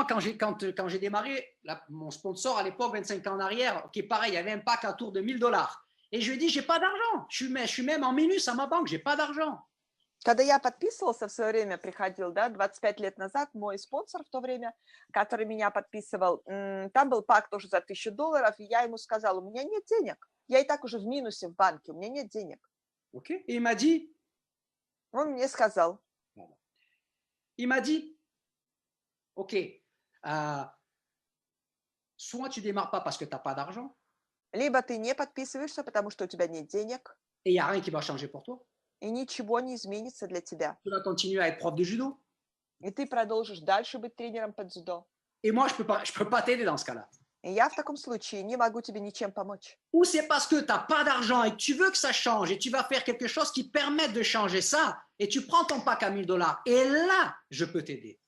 quand j'ai démarré, mon sponsor à l'époque, 25 ans en arrière, ok, pareil, il y avait un pack autour de $1000. Et je lui ai dit, j'ai pas d'argent. Je suis même en minus à ma banque, j'ai pas d'argent. Когда я подписывался в свое время, приходил, да, 25 лет назад, мой спонсор в то время, который меня подписывал, там был пак тоже за $1000, и я ему сказала, у меня нет денег. Я и так уже в минусе в банке, у меня нет денег. Ok, et il m'a dit. Он мне сказал. Il m'a dit, ok, soit tu démarres pas parce que tu n'as pas d'argent. Либо ты не подписываешься, потому что у тебя нет денег. Et il n'y a rien qui va changer pour toi. И ничего не изменится для тебя. Tu vas continuer à être prof de judo. И ты продолжишь дальше быть тренером по дзюдо. Et moi, je peux pas t'aider dans ce cas-là. И я в таком случае не могу тебе ничем помочь. Ou c'est parce que tu n'as pas d'argent et que tu veux que ça change et tu vas faire quelque chose qui permette de changer ça et tu prends ton pack à 1000 dollars et là, je peux t'aider.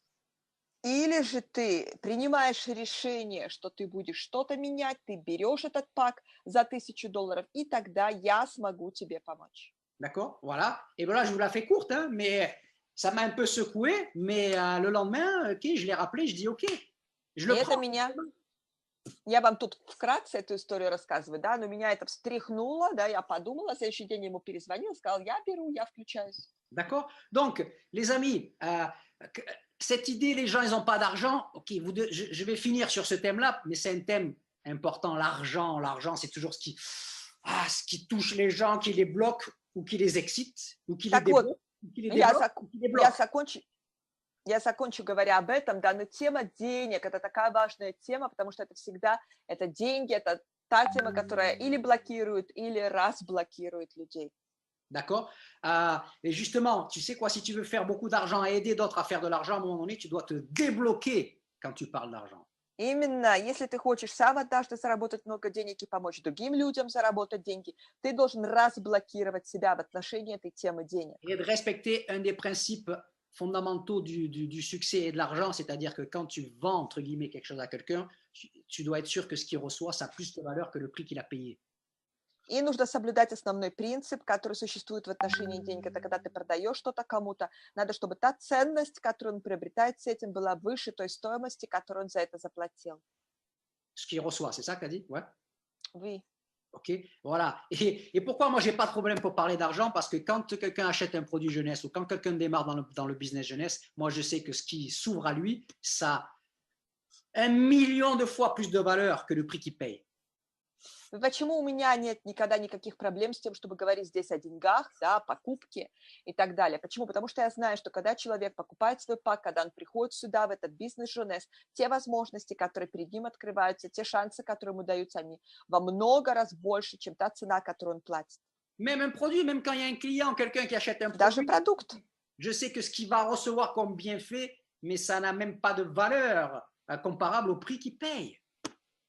Или же ты принимаешь решение, что ты будешь что-то менять, ты берешь этот пак за $1000, и тогда я смогу тебе помочь. D'accord? Voilà. Et voilà, je vous la fais courte, hein, mais ça m'a un peu secoué. Mais le lendemain, ok, je l'ai rappelé, je dis ok, je И le это prends. меня, я вам тут вкратце эту историю рассказываю, да, но меня это встряхнуло, да, я подумала, следующий день ему перезвонила, сказал, я беру, я включаюсь. D'accord? Donc, les amis, cette idée, les gens, ils n'ont pas d'argent. Ok, je vais finir sur ce thème-là, mais c'est un thème important. L'argent, c'est toujours ce qui touche les gens, qui les bloque ou qui les excite, ou qui les Так вот, débloque, ou qui les я, débloque, ou qui les bloque. я закончу говоря об этом, да, но тема денег – это такая важная тема, потому что это всегда, это деньги, это та тема, которая или блокирует, или разблокирует людей. D'accord? Et justement, tu sais quoi, si tu veux faire beaucoup d'argent et aider d'autres à faire de l'argent, à un moment donné, tu dois te débloquer quand tu parles d'argent. Именно, если ты хочешь сам однажды заработать много денег и помочь другим людям заработать деньги, ты должен разблокировать себя в отношении этой темы денег. Et de respecter un des principes fondamentaux du succès et de l'argent, c'est-à-dire que quand tu vends, entre guillemets, quelque chose à quelqu'un, tu dois être sûr que ce qu'il reçoit, ça a plus de valeur que le prix qu'il a payé. И нужно соблюдать основной принцип, который существует в отношении денег. Это когда ты продаешь что-то кому-то, надо, чтобы та ценность, которую он приобретает с этим, была выше той стоимости, которую он за это заплатил. Ce qu'il reçoit, c'est ça que tu as dit? Ouais. Oui. Ok, voilà. Et pourquoi moi, j'ai pas de problème pour parler d'argent? Parce que quand quelqu'un achète un produit jeunesse ou quand quelqu'un démarre dans le business jeunesse, moi, je sais que ce qui s'ouvre à lui, ça a 1 million de fois plus de valeur que le prix qu'il paye. Почему у меня нет никогда никаких проблем с тем, чтобы говорить здесь о деньгах, да, покупке и так далее? Почему? Потому что я знаю, что когда человек покупает свой пак, когда он приходит сюда, в этот бизнес-жонес, те возможности, которые перед ним открываются, те шансы, которые ему даются, они во много раз больше, чем та цена, которую он платит. Même un produit, même quand il y a un client, quelqu'un qui achète un Даже produit, продукт. je sais que ce qu'il va recevoir comme bienfait, mais ça n'a même pas de valeur comparable au prix qu'il paye.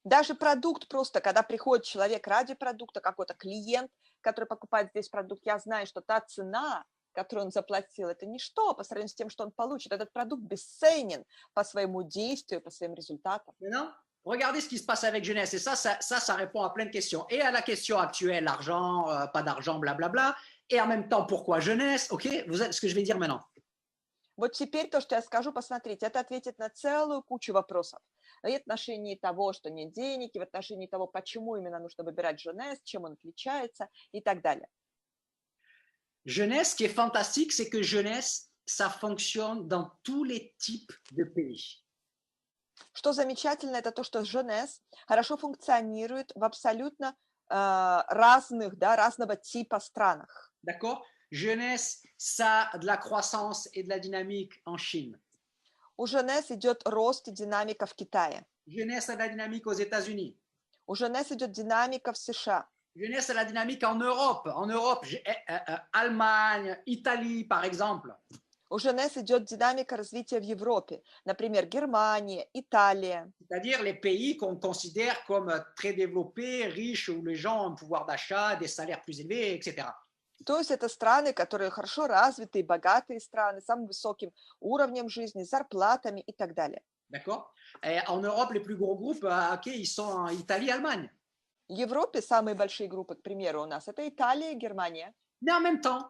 Даже продукт просто, когда приходит человек ради продукта, какой-то клиент, который покупает здесь продукт, я знаю, что та цена, которую он заплатил, это ничто по сравнению с тем, что он получит. Этот продукт бесценен по своему действию, по своим результатам. Maintenant, regardez ce qui se passe avec jeunesse. Et ça répond à plein de questions. Et à la question actuelle, l'argent, pas d'argent, blablabla. Et en même temps, pourquoi jeunesse? Ok, vous êtes ce que je vais dire maintenant. Вот теперь то, что я скажу, посмотрите, это ответит на целую кучу вопросов. И в отношении того, что нет денег, и в отношении того, почему именно нужно выбирать jeunesse, чем он отличается и так далее. Jeunesse, ce qui est fantastique, c'est que jeunesse, ça fonctionne dans tous les types de pays. Что замечательно, это то, что jeunesse хорошо функционирует в абсолютно разных, да, разного типа странах. D'accord? Jeunesse, ça a de la croissance et de la dynamique en Chine. У jeunesse идет рост и динамика в Китае. Jeunesse a de la dynamique aux États-Unis. У jeunesse идет динамика в США. Jeunesse a de la dynamique en Europe. En Europe, Allemagne, Italie, par exemple. У jeunesse идет динамика развития в Европе. Например, Германия, Италия. C'est-à-dire les pays qu'on considère comme très développés, riches, où les gens ont un pouvoir d'achat, des salaires plus élevés, etc. То есть это страны, которые хорошо развитые, богатые страны, с самым высоким уровнем жизни, зарплатами и так далее. D'accord? Et en Europe, les plus gros groupes, ok, ils sont en Italie, Allemagne. В Европе самые большие группы, к примеру, у нас это Италия, Германия. Mais en même temps,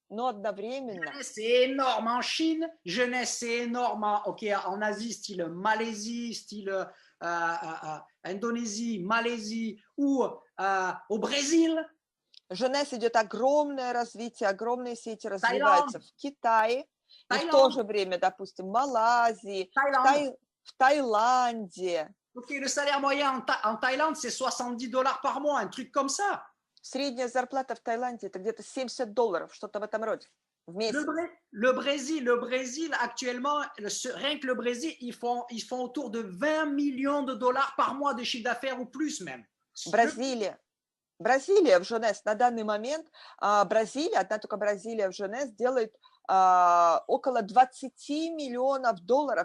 но одновременно. Jeunesse, c'est énorme en Chine, jeunesse, c'est énorme en Asie, style Malaisie, style Indonésie, Malaisie ou au Brésil. Jeunesse идет огромное развитие, огромные сети развиваются в Китае, и в то же время, допустим, в Малайзии, в Таиланде. Ok, le salaire moyen en Thaïlande, c'est $70 par mois, un truc comme ça. Sредняя зарплата в Таиланде это где-то $70, что-то в этом роде. В месяц. Le Brésil actuellement, rien que le Brésil, ils font autour de $20 millions par mois de chiffre d'affaires ou plus même. Бразилия в Jeunesse на данный момент, Бразилия, одна только Бразилия в Jeunesse делает около $20 миллионов,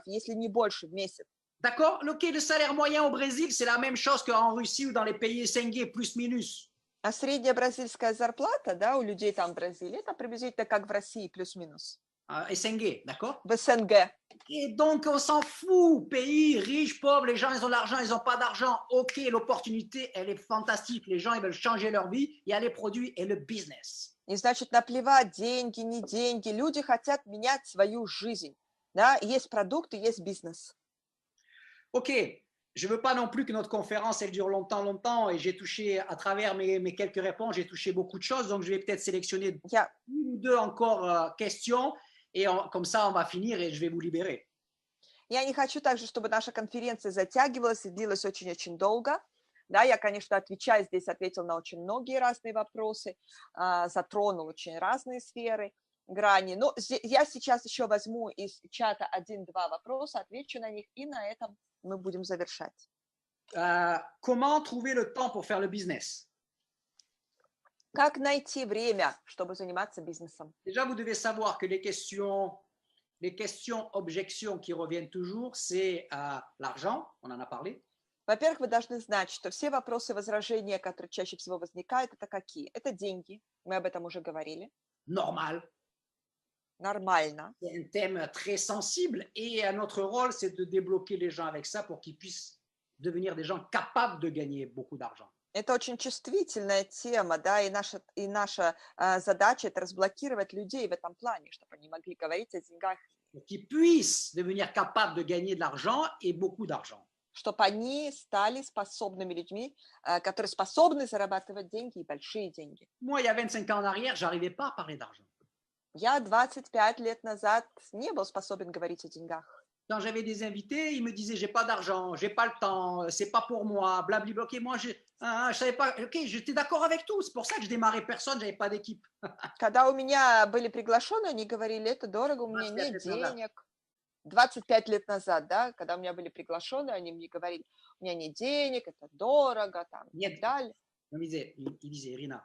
если не больше в месяц. D'accord? Ok, le salaire moyen au Brésil, c'est la même chose qu'en Russie ou dans les pays SNG, plus minus. А средняя бразильская зарплата, да, у людей там в Бразилии, это приблизительно как в России, плюс-минус. SNG, d'accord? В СНГ. Et donc, on s'en fout. Pays riches, pauvres, les gens, ils ont de l'argent, ils n'ont pas d'argent. Ok, l'opportunité, elle est fantastique. Les gens, ils veulent changer leur vie. Il y a les produits et le business. И значит, наплевать, деньги, не деньги. Люди хотят менять свою жизнь. Да, есть продукты, есть бизнес. Ok, je ne veux pas non plus que notre conférence, elle dure longtemps. Et j'ai touché, à travers mes quelques réponses, j'ai touché beaucoup de choses. Donc, je vais peut-être sélectionner une ou deux encore questions. Et comme ça, on va finir et je vais vous libérer. Я не хочу также, чтобы наша конференция затягивалась и длилась очень-очень долго. Да, я, конечно, отвечаю здесь, ответил на очень многие разные вопросы, затронул очень разные сферы, грани. Но я сейчас еще возьму из чата 1-2 вопроса, отвечу на них, и на этом мы будем завершать. Comment trouver le temps pour faire le business? Как найти время, чтобы заниматься бизнесом? Déjà, vous devez savoir que les questions, objections qui reviennent toujours, c'est l'argent, on en a parlé. Во-первых, вы должны знать, что все вопросы, возражения, которые чаще всего возникают, это какие? Это деньги, мы об этом уже говорили. Normal. Нормально. C'est un thème très sensible et notre rôle, c'est de débloquer les gens avec ça pour qu'ils puissent devenir des gens capables de gagner beaucoup d'argent. Это очень чувствительная тема, да, и наша задача – это разблокировать людей в этом плане, чтобы они могли говорить о деньгах. Pour qu'ils puissent devenir capables de gagner de l'argent et beaucoup d'argent. Чтобы они стали способными людьми, которые способны зарабатывать деньги и большие деньги. Moi, il y a 25 ans en arrière, j'arrivais pas à parler d'argent. Я 25 лет назад не был способен говорить о деньгах. Quand j'avais des invités, ils me disaient j'ai pas d'argent, j'ai pas le temps, c'est pas pour moi, blablabla. Ok, moi je savais pas. Ok, j'étais d'accord avec tout. C'est pour ça que je démarrais personne, j'avais pas d'équipe. Когда у меня были приглашенные, они говорили, это дорого, у меня нет денег. 25 лет назад, да, когда у меня были приглашенные, они мне говорили, у меня нет денег, это дорого, там, и так далее. Ils disaient, Irina,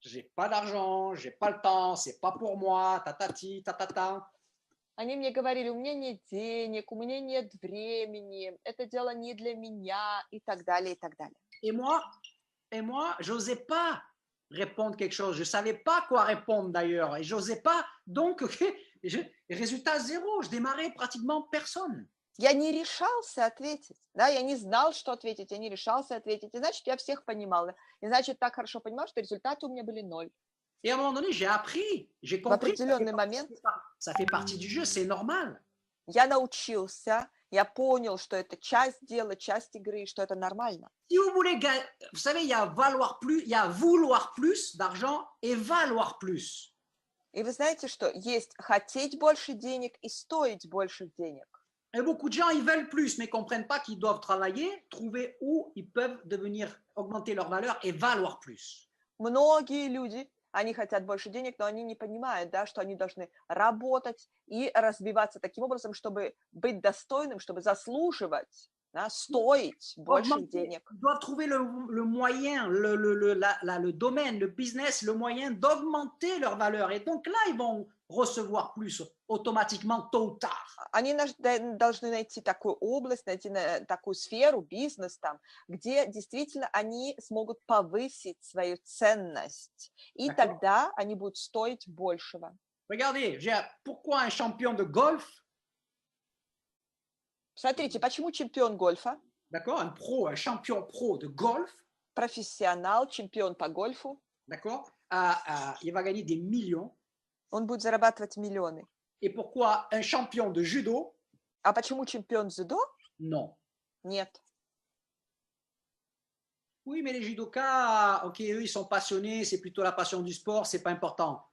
j'ai pas d'argent, j'ai pas le temps, c'est pas pour moi, tatati, tatata. Они мне говорили, у меня нет денег, у меня нет времени, это дело не для меня, и так далее, и так далее. Et moi, j'osais pas répondre quelque chose. Je savais pas quoi répondre d'ailleurs, et j'osais pas. Donc, résultat zéro. Je démarrais pratiquement personne. Я не решался ответить, да, я не знал, что ответить, я не решался ответить, и значит, я всех понимала, и значит, так хорошо понимала, что результаты у меня были 0. Et à un moment donné, j'ai appris, j'ai compris. Ça fait partie du jeu, c'est normal. Я научился, я понял, что это часть дела, часть игры, что это нормально. Si vous voulez, vous savez, il y a vouloir plus d'argent et valoir plus. И вы знаете, что есть хотеть больше денег и стоить больше денег. Et beaucoup de gens, ils veulent plus, mais ne comprennent pas qu'ils doivent travailler, trouver où ils peuvent augmenter leur valeur et valoir plus. Многие люди, они хотят больше денег, но они не понимают, да, что они должны работать и развиваться таким образом, чтобы быть достойным, чтобы заслуживать, да, стоить больше денег. Ils doivent trouver le moyen, le domaine, le business, le moyen d'augmenter leur valeur. Et donc là, ils vont recevoir plus automatiquement, tôt ou tard. Они должны найти такую область, найти такую сферу, бизнес там, где действительно они смогут повысить свою ценность. И тогда они будут стоить большего. Regardez, pourquoi un champion de golf? Смотрите, почему чемпион гольфа? D'accord, un champion pro de golf. Профессионал, чемпион по гольфу. D'accord, il va gagner des millions. Он будет зарабатывать миллионы. Et pourquoi un champion de judo? А почему чемпион дзюдо? Non. Нет. Oui, mais les judokas, ok, eux, ils sont passionnés, c'est plutôt la passion du sport, c'est pas important.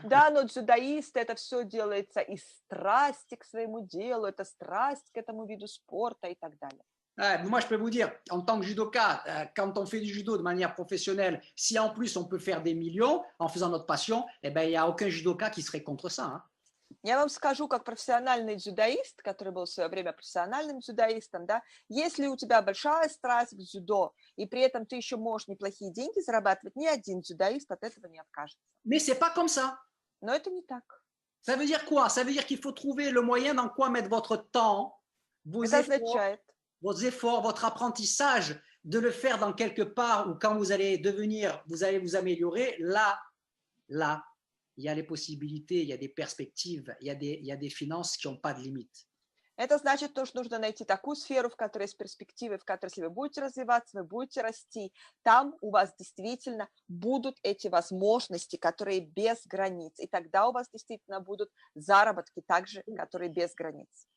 Да, но дзюдоисты, это все делается из страсти к своему делу, это страсть к этому виду спорта и так далее. Moi, je peux vous dire, en tant que judoka, quand on fait du judo de manière professionnelle, si en plus on peut faire des millions en faisant notre passion, eh ben, il n'y a aucun judoka qui serait contre ça. Hein. Я вам скажу, как профессиональный дзюдоист, который был в свое время профессиональным дзюдоистом, да, если у тебя большая страсть к дзюдо, и при этом ты еще можешь неплохие деньги зарабатывать, ни один дзюдоист от этого не откажется. Mais c'est pas comme ça. Но это не так. Ça veut dire quoi? Ça veut dire qu'il faut trouver le moyen dans quoi mettre votre temps vos Это efforts, означает, votre apprentissage de le faire dans quelque part ou quand vous allez vous améliorer, là, il y a les possibilités, il y a des perspectives, il y a des finances qui n'ont pas de limite. это значит то, что нужно найти такую сферу, в которой есть перспективы, в которой, если вы будете развиваться, вы будете расти, там у вас действительно будут эти возможности, которые без границ. И тогда у вас действительно будут заработки также, которые без границ.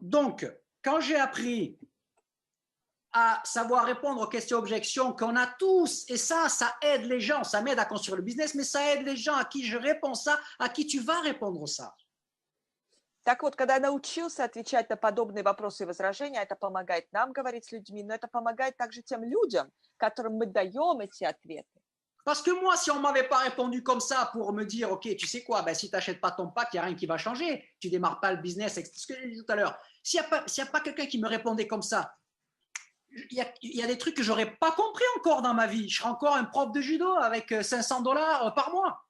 Donc, quand j'ai appris à savoir répondre aux questions-objections qu'on a tous, et ça aide les gens, ça m'aide à construire le business, mais ça aide les gens à qui je réponds ça, à qui tu vas répondre ça. Так вот, когда я научился отвечать на подобные вопросы и возражения, это помогает нам говорить с людьми, но это помогает также тем людям, которым мы даем эти ответы. Parce que moi, si on ne m'avait pas répondu comme ça pour me dire, OK, tu sais quoi, ben, si tu n'achètes pas ton pack, il n'y a rien qui va changer. Tu ne démarres pas le business, c'est ce que j'ai dit tout à l'heure. S'il n'y a pas quelqu'un qui me répondait comme ça, il y a des trucs que je n'aurais pas compris encore dans ma vie. Je serais encore un prof de judo avec $500 par mois.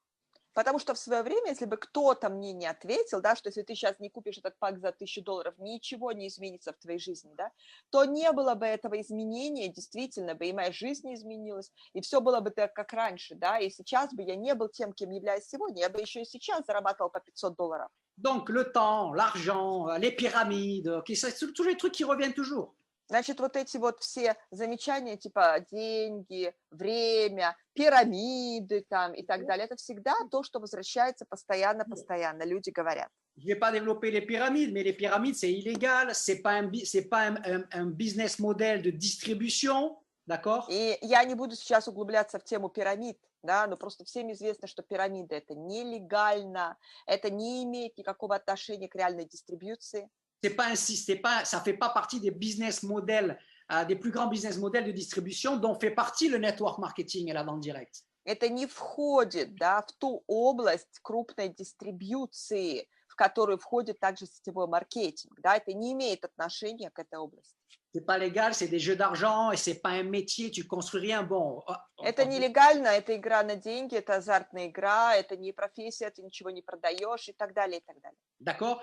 Потому что в свое время, если бы кто-то мне не ответил, да, что если ты сейчас не купишь этот пак за $1000, ничего не изменится в твоей жизни, да, то не было бы этого изменения, действительно бы, и моя жизнь не изменилась, и все было бы так, как раньше, да, и сейчас бы я не был тем, кем являюсь сегодня, я бы еще и сейчас зарабатывал по $500. Donc, le temps, l'argent, les pyramides, okay, c'est tous les trucs qui reviennent toujours. Значит, вот эти вот все замечания, типа деньги, время, пирамиды там и так далее, это всегда то, что возвращается постоянно, люди говорят. Je ne vais pas développer les pyramides, mais les pyramides, c'est illégal, c'est pas un business model de distribution, d'accord? И я не буду сейчас углубляться в тему пирамид, да, но просто всем известно, что пирамида это нелегально, это не имеет никакого отношения к реальной дистрибьюции. Ça ne fait pas partie des business models, des plus grands business models de distribution dont fait partie le network marketing et la vente directe. Это не входит, да, в ту область крупной дистрибьюции, в которую входит также сетевой маркетинг, да, это не имеет отношения к этой области. C'est pas légal, c'est des jeux d'argent et c'est pas un métier, tu construis rien. Bon. Это нелегально, это игра на деньги, это азартная игра, это не профессия, ты ничего не продаешь и так далее, и так далее. D'accord?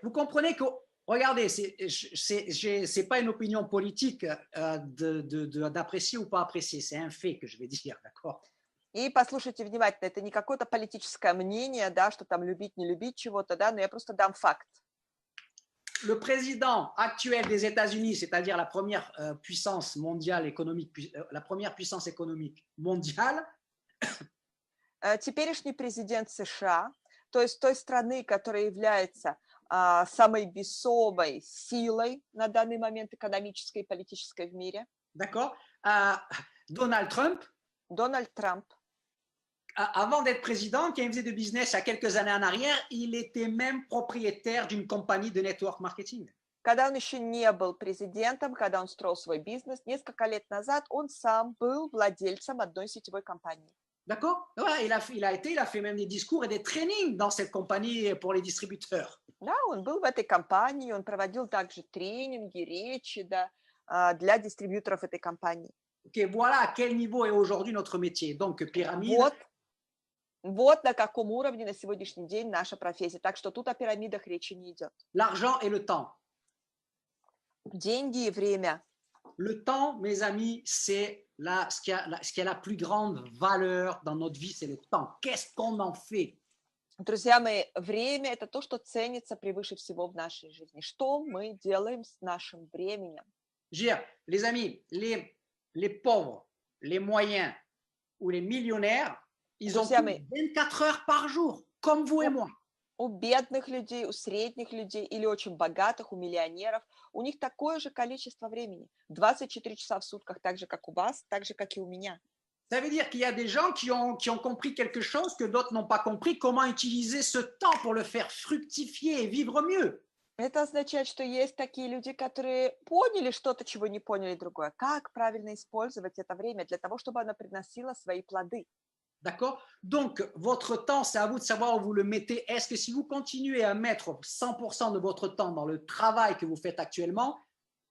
Vous comprenez que, regardez, c'est pas une opinion politique d'apprécier ou pas apprécier, c'est un fait que je vais dire, d'accord? И послушайте внимательно, это не какое-то политическое мнение, да, что там любить, не любить чего-то, да, но я просто дам факт. Le président actuel des États-Unis, c'est-à-dire la première puissance mondiale économique, la première puissance économique mondiale. Теперешний президент США, то есть той страны, которая является самой весомой силой на данный момент экономической и политической в мире. D'accord. Donald Trump. Дональд Трамп. Avant d'être président, quand il faisait de business il y a quelques années en arrière, il était même propriétaire d'une compagnie de network marketing. Когда он еще не был президентом, когда он строил свой бизнес, несколько лет назад он сам был владельцем одной сетевой компании. D'accord? Ouais, il a fait même des discours et des trainings dans cette compagnie pour les distributeurs. Да, он был в этой компании, он проводил также тренинги, речи, да, для дистрибьюторов этой компании. Ok, voilà à quel niveau est aujourd'hui notre métier. Donc, pyramide. Вот на каком уровне на сегодняшний день наша профессия. Так что тут о пирамидах речи не идет. L'argent et le temps. Деньги и время. Le temps, mes amis, c'est ce qui a la plus grande valeur dans notre vie, c'est le temps. Qu'est-ce qu'on en fait? Друзья мои, время – это то, что ценится превыше всего в нашей жизни. Что мы делаем с нашим временем? Les amis, les pauvres, les moyens ou les millionnaires, ils ont 24 heures par jour, comme vous et moi. У бедных людей, у средних людей или очень богатых, у миллионеров, у них такое же количество времени. 24 часа в сутках, так же, как у вас, так же, как и у меня. Ça veut dire qu'il y a des gens qui ont compris quelque chose que d'autres n'ont pas compris, comment utiliser ce temps pour le faire fructifier et vivre mieux. Это означает, что есть такие люди, которые поняли что-то, чего не поняли другое. Как правильно использовать это время для того, чтобы оно приносило свои плоды? D'accord? Donc, votre temps, c'est à vous de savoir où vous le mettez. Est-ce que si vous continuez à mettre 100% de votre temps dans le travail que vous faites actuellement,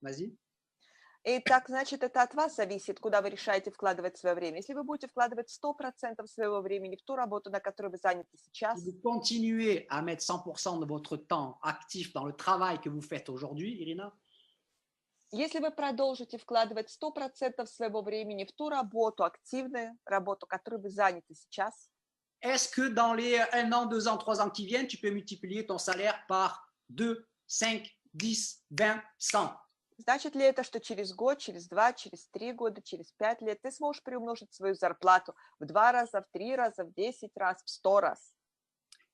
vas-y. И так, значит, это от вас зависит, куда вы решаете вкладывать свое время. Если вы будете вкладывать 100% своего времени в ту работу, на которой вы заняты Si сейчас, vous continuez à mettre 100% de votre temps actif dans le travail que vous faites aujourd'hui, Irina, если вы продолжите вкладывать 100% своего времени в ту работу, активную работу, которой вы заняты сейчас, est-ce que dans les 1 an, 2 ans, 3 ans qui viennent, tu peux multiplier ton salaire par 2, 5, 10, 20, 100? значит ли это, что через год, через 2, через 3 года, через 5 лет ты сможешь приумножить свою зарплату в 2 раза, в 3 раза, в 10 раз, в 100 раз?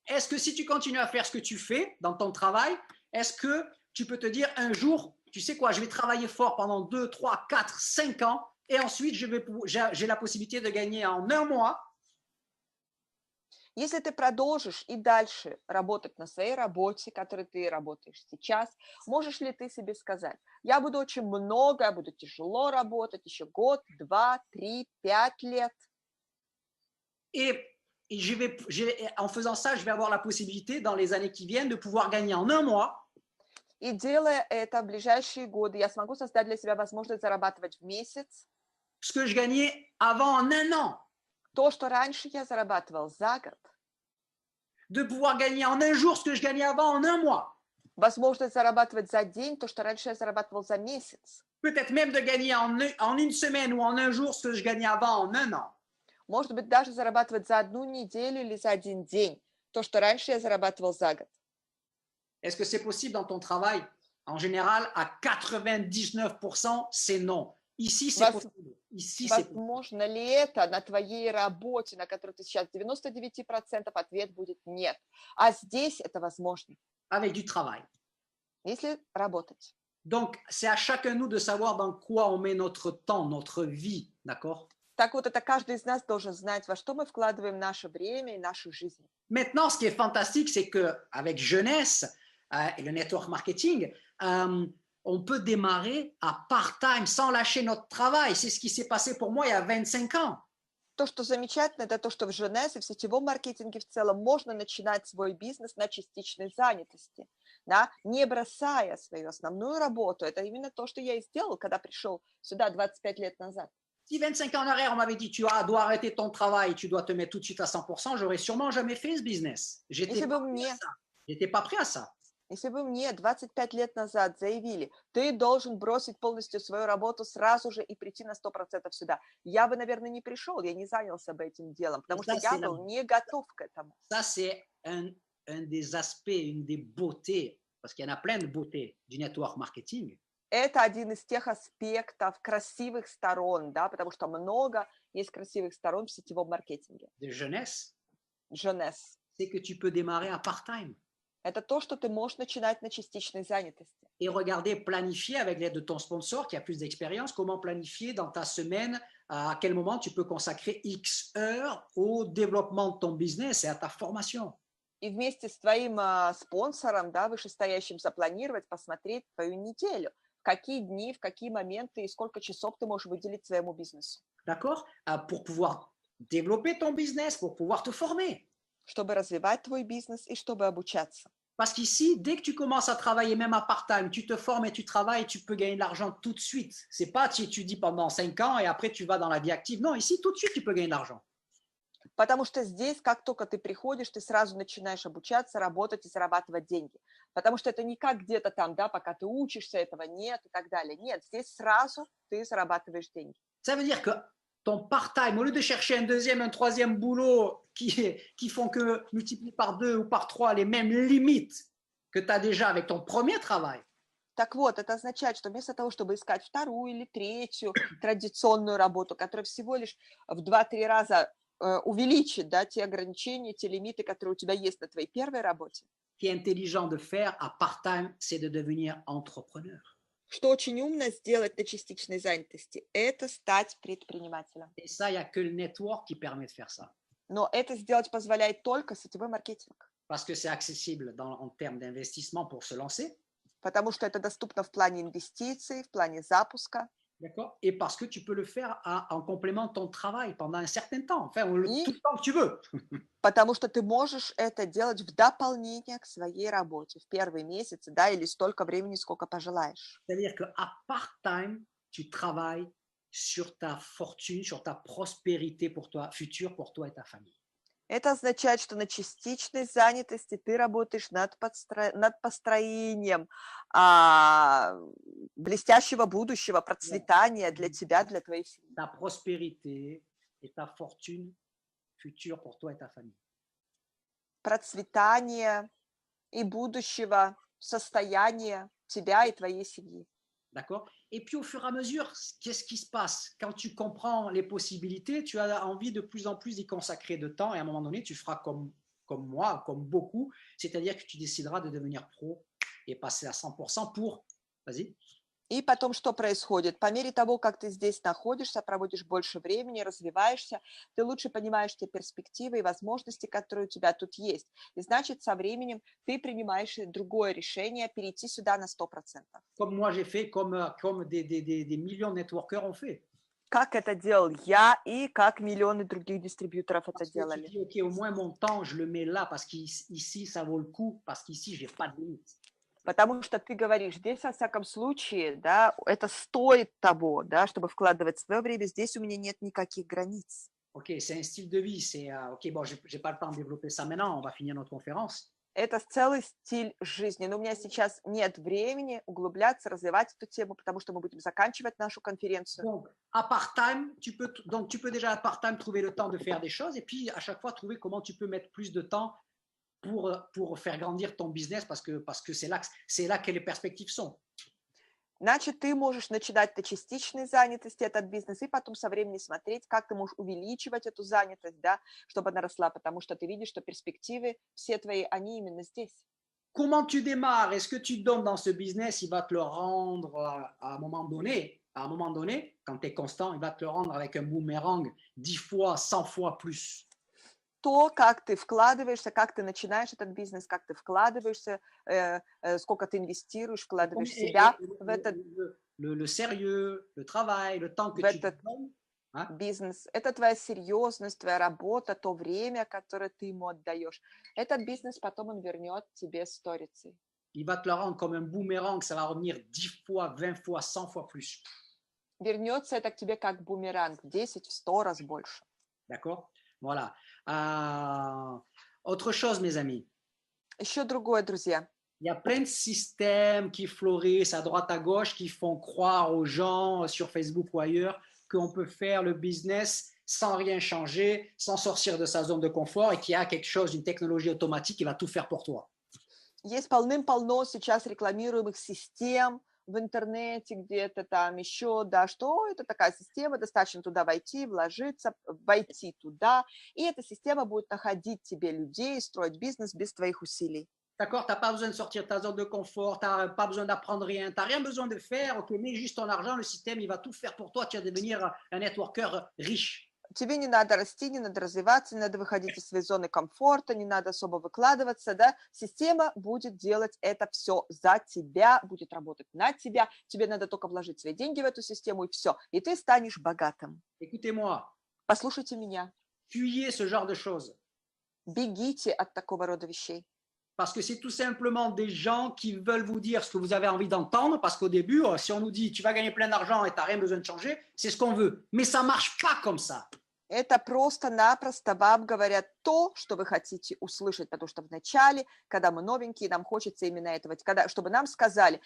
Est-ce que si tu continues à faire ce que tu fais dans ton travail, est-ce que tu peux te dire un jour, tu sais quoi, je vais travailler fort pendant 2, 3, 4, 5 ans et ensuite j'ai la possibilité de gagner en un mois. Если ты продолжишь и дальше работать на своей работе, которой ты работаешь сейчас, можешь ли ты себе сказать, я буду очень много, я буду тяжело работать еще год, 2, 3, 5 лет, Et en faisant ça, je vais avoir la possibilité dans les années qui viennent de pouvoir gagner en un mois и делая это в ближайшие годы, я смогу создать для себя возможность зарабатывать в месяц ce que je gagnais avant en un an, то, что раньше я зарабатывал за год, de pouvoir gagner en un jour ce que je gagnais avant en un mois, возможность зарабатывать за день то, что раньше я зарабатывал за месяц, peut-être même de gagner en une semaine ou en un jour ce que je gagnais avant en un an. может быть, даже зарабатывать за одну неделю или за один день то, что раньше я зарабатывал за год. Est-ce que c'est possible dans ton travail? En général, à 99%, c'est non. Ici, c'est possible. Ici, c'est possible. Возможно ли это на твоей работе, на которой ты сейчас 99% ответ будет нет. А здесь это возможно, Avec du travail. если работать. Donc, c'est à chacun de nous de savoir dans quoi on met notre temps, notre vie, d'accord? Так вот, это каждый из нас должен знать, во что мы вкладываем наше время и нашу жизнь. Maintenant, ce qui est fantastique, c'est qu'avec Jeunesse et le network marketing, on peut démarrer à part-time sans lâcher notre travail. C'est ce qui s'est passé pour moi il y a 25 ans. То, что замечательно, это то, что в Женес и в сетевом маркетинге в целом можно начинать свой бизнес на частичной занятости, да, не бросая свою основную работу. Это именно то, что я и сделал, когда пришел сюда 25 лет назад. Si 25 ans en arrière, on m'avait dit tu dois arrêter ton travail, tu dois te mettre tout de suite à 100%, j'aurais sûrement jamais fait ce business. J'étais pas prêt à ça. Если бы мне 25 лет назад заявили, ты должен бросить полностью свою работу сразу же и прийти на 100% сюда, я бы, наверное, не пришел, я не занялся бы этим делом, потому что я был не готов к этому. Ça, c'est un des aspects, une des beautés, parce qu'il y en a plein de beautés du network marketing. Это один из тех аспектов красивых сторон, да, потому что много есть красивых сторон в сетевом маркетинге. De jeunesse, Jeunesse. c'est que tu peux démarrer à part-time. Это то, что ты можешь начинать на частичной занятости. Et regarder, planifier avec l'aide de ton sponsor qui a plus d'expérience, comment planifier dans ta semaine, à quel moment tu peux consacrer X heures au développement de ton business et à ta formation. И вместе с твоим спонсором, да, вышестоящим, запланировать, посмотреть твою неделю, в какие дни, в какие моменты и сколько часов ты можешь выделить своему бизнесу. D'accord? Pour pouvoir développer ton business, pour pouvoir te former. Чтобы развивать твой бизнес и чтобы обучаться. Parce qu'ici, dès que tu commences à travailler, même à part-time, tu te formes et tu travailles, tu peux gagner de l'argent tout de suite. C'est pas tu étudies pendant 5 ans et après tu vas dans la vie active. Non, ici, tout de suite, tu peux gagner de l'argent. Потому что здесь, как только ты приходишь, ты сразу начинаешь обучаться, работать и зарабатывать деньги. Потому что это не как где-то там, да, пока ты учишься, этого нет и так далее. Нет, здесь сразу ты зарабатываешь деньги. Ça veut dire que ton part-time, au lieu de chercher un deuxième, un troisième boulot qui font que multiplier par 2 ou par 3 les mêmes limites que tu as déjà avec ton premier travail. Так вот, это означает, что вместо того, чтобы искать вторую или третью традиционную работу, которая всего лишь в 2-3 раза увеличит, да, те ограничения, те лимиты, которые у тебя есть на твоей первой работе. Ce qui est intelligent de faire à part-time, c'est de devenir entrepreneur. Что очень умно сделать на частичной занятости, это стать предпринимателем. Et ça, il n'y a que le network qui permet de faire ça. Но это сделать позволяет только сетевой маркетинг. Parce que c'est accessible en termes d'investissement pour se lancer. Потому что это доступно в плане инвестиций, в плане запуска. D'accord? Et parce que tu peux le faire en complément de ton travail pendant un certain temps, enfin, tout le temps que tu veux. Потому что ты можешь это делать в дополнение к своей работе в первые месяцы, да, или столько времени, сколько пожелаешь. C'est-à-dire qu'à part-time, tu travailles sur ta fortune, sur ta prospérité pour toi, future pour toi et ta famille. Это означает, что на частичной занятости ты работаешь над построением блестящего будущего, процветания для тебя, для твоей семьи. Ta prospérité et ta fortune future pour toi et ta famille. Процветания и будущего состояния тебя и твоей семьи. D'accord? Et puis au fur et à mesure, qu'est-ce qui se passe? Quand tu comprends les possibilités, tu as envie de plus en plus d'y consacrer de temps et à un moment donné, tu feras comme moi, comme beaucoup, c'est-à-dire que tu décideras de devenir pro et passer à 100% pour... Vas-y. И потом что происходит? По мере того, как ты здесь находишься, проводишь больше времени, развиваешься, ты лучше понимаешь те перспективы и возможности, которые у тебя тут есть. И значит, со временем ты принимаешь другое решение, перейти сюда на 100%. Comme moi j'ai fait, comme des millions de networkers ont fait. Как это делал я и как миллионы других дистрибьюторов это Parce que делали. tu dis, OK, au moins mon temps, je le mets là parce qu'ici, ça vaut le coup, parce qu'ici, je n'ai pas de limite. Потому что ты говоришь, здесь, во всяком случае, да, это стоит того, да, чтобы вкладывать свое время, здесь у меня нет никаких границ. OK, c'est un style de vie. OK, bon, je n'ai pas le temps de développer ça maintenant, on va finir notre conférence. Это целый стиль жизни. Но у меня сейчас нет времени углубляться, развивать эту тему, потому что мы будем заканчивать нашу конференцию. Donc, à part-time, tu peux déjà à part-time trouver le temps de faire des choses et puis à chaque fois trouver comment tu peux mettre plus de temps pour faire grandir ton business parce que c'est là que les perspectives sont. Значит, ты можешь начинать на частичной занятости этот бизнес и потом со временем смотреть, как ты можешь увеличивать эту занятость, да, чтобы она росла, потому что ты видишь, что перспективы все твои, они именно здесь. Comment tu démarres? Est-ce que tu donnes dans ce business, il va te le rendre à un moment donné, quand tu es constant, il va te le rendre avec un boomerang 10 fois, 100 fois plus. То, как ты вкладываешься, как ты начинаешь этот бизнес, как ты вкладываешься, сколько ты инвестируешь, вкладываешь себя в этот le sérieux, le travail, le temps que tu donnes. бизнес. Это твоя серьезность, твоя работа, то время, которое ты ему отдаешь. Этот бизнес потом он вернет тебе сторицей. Il va te le rendre comme un boomerang, ça va revenir 10 fois, 20 fois, 100 fois plus. Вернется это к тебе как бумеранг, в 10, в 100 раз больше. D'accord? Voilà. Autre chose, mes amis. Еще другое, друзья. Il y a plein de systèmes qui fleurissent à droite à gauche qui font croire aux gens sur Facebook ou ailleurs qu'on peut faire le business sans rien changer, sans sortir de sa zone de confort et qu'il y a quelque chose, une technologie automatique qui va tout faire pour toi. Есть полным-полно сейчас рекламируемых систем в интернете, где-то там еще, да, что это такая система, достаточно туда войти, вложиться, войти туда, и эта система будет находить тебе людей, stроить бизнес без твоих усилий. D'accord, tu n'as pas besoin de sortir de ta zone de confort, tu n'as pas besoin d'apprendre rien, tu n'as rien besoin de faire, ok, mets juste ton argent, le système, il va tout faire pour toi, tu vas devenir un networker riche. Тебе не надо расти, не надо развиваться, не надо выходить из своей зоны комфорта, не надо особо выкладываться, да, система будет делать это все за тебя, будет работать на тебя, тебе надо только вложить свои деньги в эту систему и все, и ты станешь богатым. Écoutez-moi. Послушайте меня. Fuyez ce genre de choses. Бегите от такого рода вещей. Parce que c'est tout simplement des gens qui veulent vous dire ce que vous avez envie d'entendre, parce qu'au début, si on nous dit tu vas gagner plein d'argent et tu n'as rien besoin de changer, c'est ce qu'on veut. Mais ça ne marche pas comme ça. Это просто-напросто вам говорят то, что вы хотите услышать, потому что вначале, когда мы новенькие, нам хочется именно этого, чтобы нам сказали,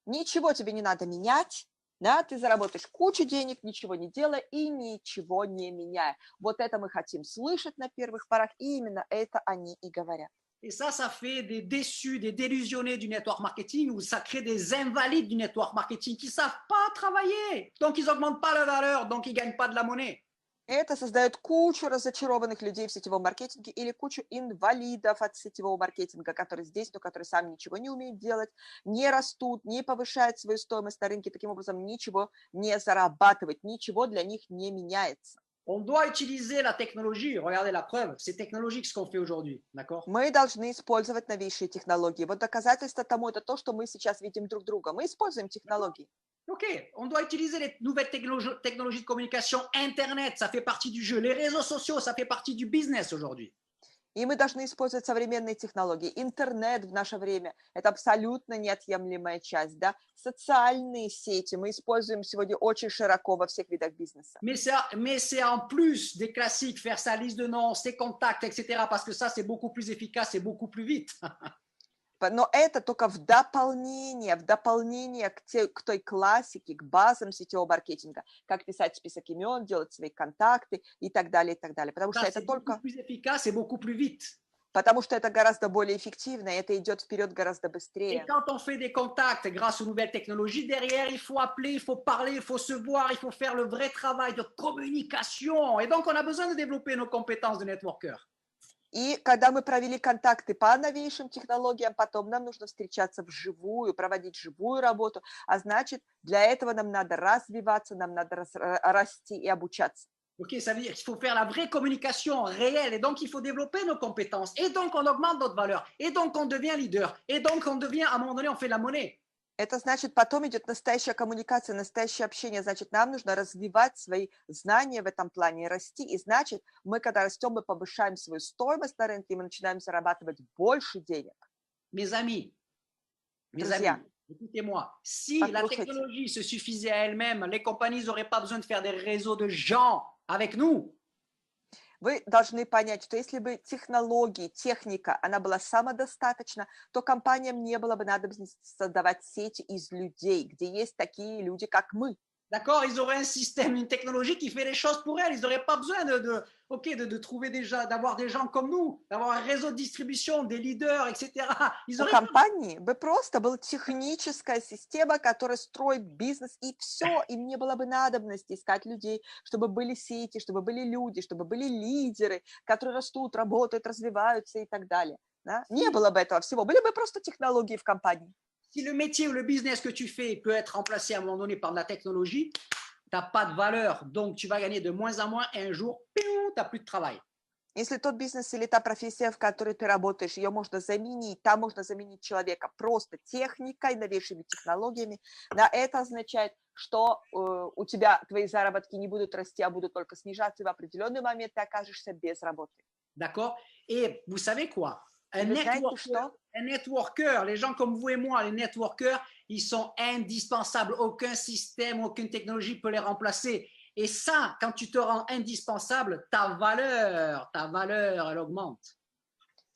ничего тебе не надо менять, да, ты заработаешь кучу денег, ничего не делая и ничего не меняя. Вот это мы хотим слышать на первых порах, и именно это они и говорят. Et ça fait des déçus, des délusionnés du network marketing ou ça crée des invalides du network marketing qui ne savent pas travailler. Donc, ils n'augmentent pas la valeur, donc ils ne gagnent pas de la monnaie. Это создает кучу разочарованных людей в сетевом маркетинге или кучу инвалидов от сетевого маркетинга, которые здесь, но которые сами ничего не умеют делать, не растут, не повышают свою стоимость на рынке, таким образом ничего не зарабатывают, ничего для них не меняется. On doit utiliser la technologie. Regardez la preuve. C'est technologique ce qu'on fait aujourd'hui. D'accord? Мы должны использовать новейшие технологии. Вот доказательство тому это то, что мы сейчас видим друг друга. Мы используем технологии. Ok, on doit utiliser les nouvelles technologies de communication. Internet, ça fait partie du jeu. Les réseaux sociaux, ça fait partie du business aujourd'hui. И мы должны использовать современные технологии. Интернет в наше время– это абсолютно неотъемлемая часть, да. Социальные сети мы используем сегодня очень широко во всех видах бизнеса. Mais c'est en plus des classiques, faire sa liste de noms, ses contacts, etc. Parce que ça, c'est beaucoup plus efficace et beaucoup plus vite. Но это только в дополнение к той классике, к базам сетевого маркетинга, как писать список имен, делать свои контакты и так далее, и так далее. Потому что Ça, это c'est beaucoup только... plus efficace et beaucoup plus vite. Потому что это гораздо более эффективно, и это идет вперед гораздо Et быстрее. quand on fait des contacts grâce aux nouvelles technologies, derrière, il faut appeler, il faut parler, il faut se voir, il faut faire le vrai travail de communication. Et donc, on a besoin de développer nos compétences de networker. И когда мы провели контакты по новейшим технологиям, потом нам нужно встречаться вживую, проводить живую работу, а значит, для этого нам надо развиваться, нам надо расти и обучаться. Ok, ça veut dire qu'il faut faire la vraie communication réelle et donc il faut développer nos compétences et donc on augmente notre valeur et donc on devient leader et donc on devient, à un moment donné, on fait de la monnaie. Это значит, потом идет настоящая коммуникация, настоящее общение. Значит, нам нужно развивать свои знания в этом плане, расти. И значит, мы, когда растем, мы повышаем свою стоимость на рынке, и мы начинаем зарабатывать больше денег. Mes amis, Друзья, écoutez-moi, si la послушайте. technologie se suffisait à elle-même, les compagnies n'auraient pas besoin de faire des réseaux de gens avec nous. Вы должны понять, что если бы технологии, техника, она была самодостаточна, то компаниям не было бы надобности создавать сети из людей, где есть такие люди, как мы. D'accord? Ils auraient un système, une technologie qui fait les choses pour elles. Ils n'auraient pas besoin de trouver d'avoir des gens comme nous, d'avoir un réseau de distribution, des leaders, etc. Ils У auraient компании бы просто была техническая система, которая строит бизнес, и все, им не было бы надобности искать людей, чтобы были сети, чтобы были люди, чтобы были лидеры, которые растут, работают, развиваются и так далее. Да? Не было бы этого всего, были бы просто технологии в компании. Si le métier ou le business que tu fais peut être remplacé à un moment donné par de la technologie, tu n'as pas de valeur. Donc, tu vas gagner de moins en moins et un jour, tu n'as plus de travail. Если тот бизнес или та профессия, в которой ты работаешь, ее можно заменить, там можно заменить человека просто техникой, новейшими технологиями, да, это означает, что у тебя твои заработки не будут расти, а будут только снижаться, и в определенный момент ты окажешься без работы. D'accord? Et vous savez quoi? И вы знаете что? Un networker, les gens comme vous et moi, les networkers, ils sont indispensables. Aucun système, aucune technologie peut les remplacer. Et ça, quand tu te rends indispensable, ta valeur, elle augmente.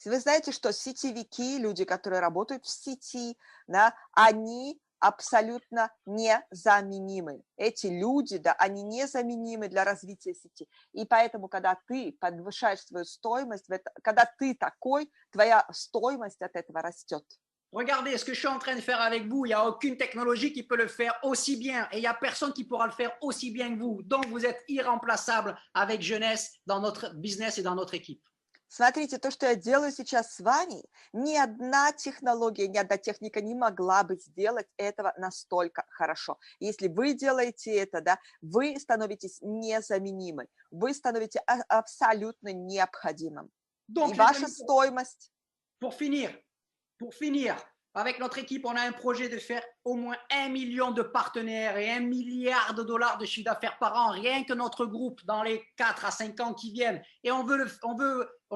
Вы знаете, что сетевики, люди, которые работают в сети, да, они абсолютно незаменимы. Эти люди, да, они незаменимы для развития сети. И поэтому, когда ты подвышаешь свою стоимость, когда ты такой, твоя стоимость от этого растет. Regardez, ce que je suis en train de faire avec vous, il n'y a aucune technologie qui peut le faire aussi bien et il n'y a personne qui pourra le faire aussi bien que vous. Donc, vous êtes irremplaçable avec Jeunesse dans notre business et dans notre équipe. Смотрите, то, что я делаю сейчас с Ваней, ни одна технология, ни одна техника не могла бы сделать этого настолько хорошо. Если вы делаете это, да, вы становитесь незаменимы, вы становитесь абсолютно необходимым. Donc, и ваша стоимость... Pour finir, avec notre équipe, on a un projet de faire au moins 1 million de partenaires et 1 milliard de dollars de chiffre d'affaires par an, rien que notre groupe dans les 4 à 5 ans qui viennent. Et on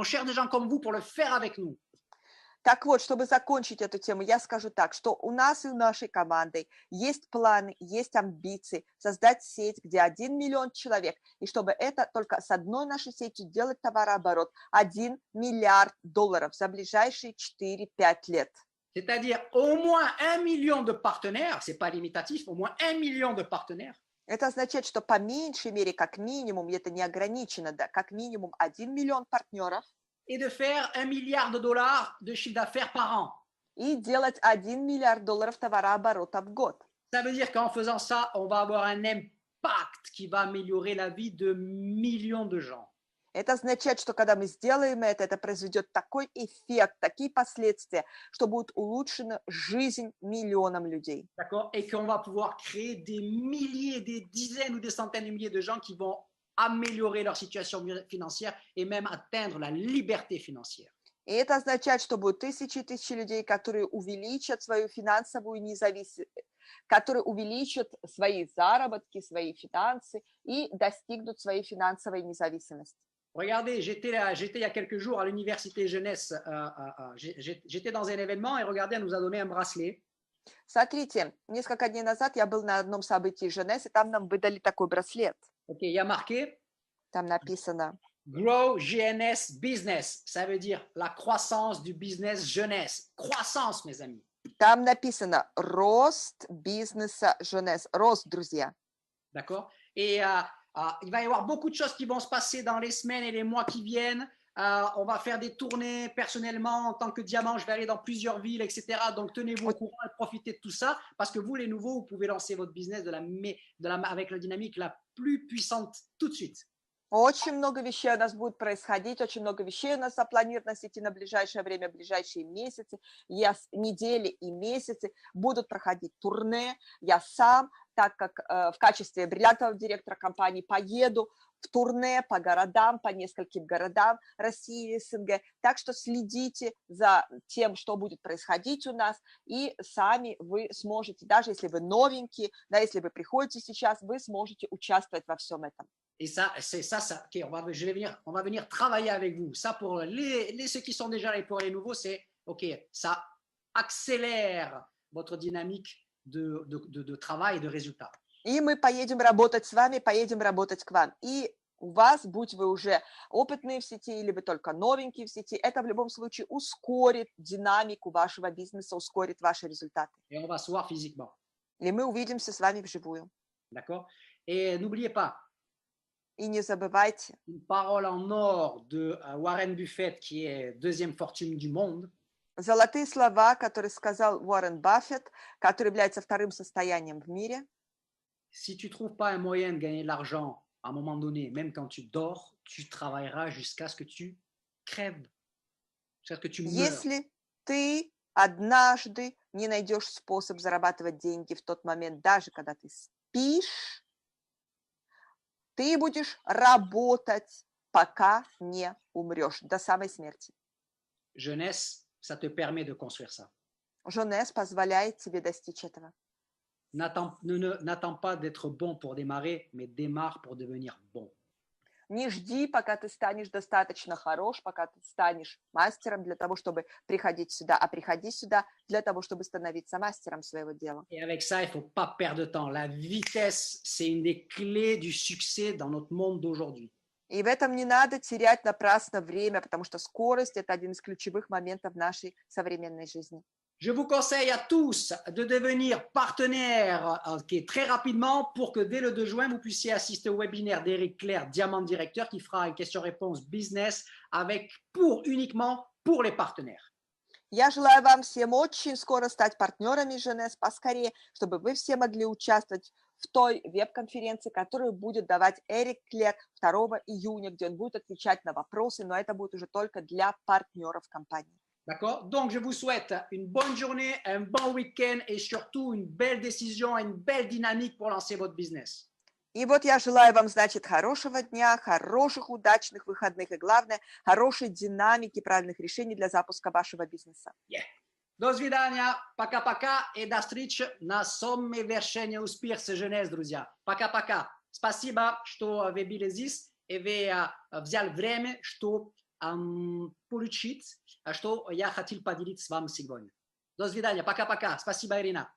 cherche des gens comme vous pour le faire avec nous. Так вот, чтобы закончить эту тему, я скажу так, что у нас и у нашей команды есть планы, есть амбиции создать сеть, где 1 миллион человек, и чтобы это только с одной нашей сетью делать товарооборот 1 миллиард долларов за ближайшие 4-5 лет. C'est-à-dire au moins 1 million de partenaires, c'est pas limitatif, au moins 1 million de partenaires. Это означает, что по меньшей мере, как минимум, и это не ограничено, да, как минимум 1 миллион партнеров. Et de faire 1 milliard de dollars de chiffre d'affaires par an. И делать 1 миллиард долларов товарооборота в год. Ça veut dire qu'en faisant ça, on va avoir un impact qui va améliorer la vie de millions de gens. Это означает, что когда мы сделаем это произведет такой эффект, такие последствия, что будет улучшена жизнь миллионам людей. D'accord? Et qu'on va pouvoir créer des milliers, des dizaines ou des centaines de milliers de gens qui vont améliorer leur situation financière et même atteindre la liberté financière. И это означает, что будут тысячи и тысячи людей, которые увеличат свою финансовую независимость, которые увеличат свои заработки, свои финансы и достигнут своей финансовой независимости. Regardez, j'étais il y a quelques jours à l'université jeunesse. J'étais dans un événement et regardez, elle nous a donné un bracelet. Смотрите, несколько дней назад я был на одном событии Женес, и там нам выдали такой браслет. Ok, il y a marqué Там написано Grow GNS Business. Ça veut dire la croissance du business jeunesse. Croissance, mes amis. Там написано «Рост бизнеса Женес». Рост, друзья. D'accord? Et il va y avoir beaucoup de choses qui vont se passer dans les semaines et les mois qui viennent. On va faire des tournées personnellement en tant que diamant. Je vais aller dans plusieurs villes, etc. Donc, tenez-vous au courant et profitez de tout ça parce que vous, les nouveaux, vous pouvez lancer votre business avec la dynamique la plus puissante tout de suite. Очень много вещей у нас будет происходить, очень много вещей у нас запланировано идти на ближайшее время, ближайшие месяцы, недели и месяцы будут проходить турне. Я сам, так как в качестве бриллиантового директора компании поеду в турне по городам, по нескольким городам России и СНГ. Так что следите за тем, что будет происходить у нас, и сами вы сможете, даже если вы новенькие, да, если вы приходите сейчас, вы сможете участвовать во всем этом. Et ça, c'est ça, ok, on va venir travailler avec vous. Ça, pour ceux qui sont déjà là et pour les nouveaux, c'est, ok, ça accélère votre dynamique de travail et de résultat. И мы поедем работать с вами, поедем работать к вам. И у вас, будь вы уже опытные в сети или вы только новенькие в сети, это в любом случае ускорит динамику вашего бизнеса, ускорит ваши результаты. Et on va se voir physiquement. И мы увидимся с вами вживую. D'accord? Et n'oubliez pas, И не забывайте. Une parole en or de Warren Buffett, qui est deuxième fortune du monde. Золотые слова, которые сказал Уоррен Баффет, который является вторым состоянием в мире. Si tu ne trouves pas un moyen de gagner de l'argent à un moment donné, même quand tu dors, tu travailleras jusqu'à ce que tu crèves, jusqu'à ce que tu meurs. Если ты однажды не найдешь способ зарабатывать деньги в тот момент, даже когда ты спишь, ты будешь работать, пока не умрешь, до самой смерти. Jeunesse, ça te permet de construire ça. Jeunesse позволяет тебе достичь этого. N'attends pas d'être bon pour démarrer, mais démarre pour devenir bon. Не жди, пока ты станешь достаточно хорош, пока ты станешь мастером для того, чтобы приходить сюда, а приходи сюда для того, чтобы становиться мастером своего дела. Et avec ça, il ne faut pas perdre de temps. La vitesse, c'est une des clés du succès dans notre monde d'aujourd'hui. И в этом не надо терять напрасно время, потому что скорость – это один из ключевых моментов нашей современной жизни. Je vous conseille à tous de devenir partenaire très rapidement pour que dès le 2 juin, vous puissiez assister au webinaire d'Éric Clair, Diamant Directeur, qui fera une question-réponse business uniquement pour les partenaires. Я желаю вам всем очень скоро стать партнерами Женес, поскорее, чтобы вы все могли участвовать в той веб-конференции, которую будет давать Эрик Клер 2 июня, где он будет отвечать на вопросы, но это будет уже только для партнеров компании. D'accord? Donc, je vous souhaite une bonne journée, un bon week-end et surtout une belle décision et une belle dynamique pour lancer votre business. И вот я желаю вам, значит, хорошего дня, хороших, удачных выходных и, главное, хорошей динамики, правильных решений для запуска вашего бизнеса. Yeah. До свидания, пока-пока и до встречи на совершении успеха Женес, друзья. Пока-пока. Спасибо, что вы были здесь и вы взяли время, чтобы получить, что я хотел поделиться с вами сегодня. До свидания, пока-пока. Спасибо, Ирина.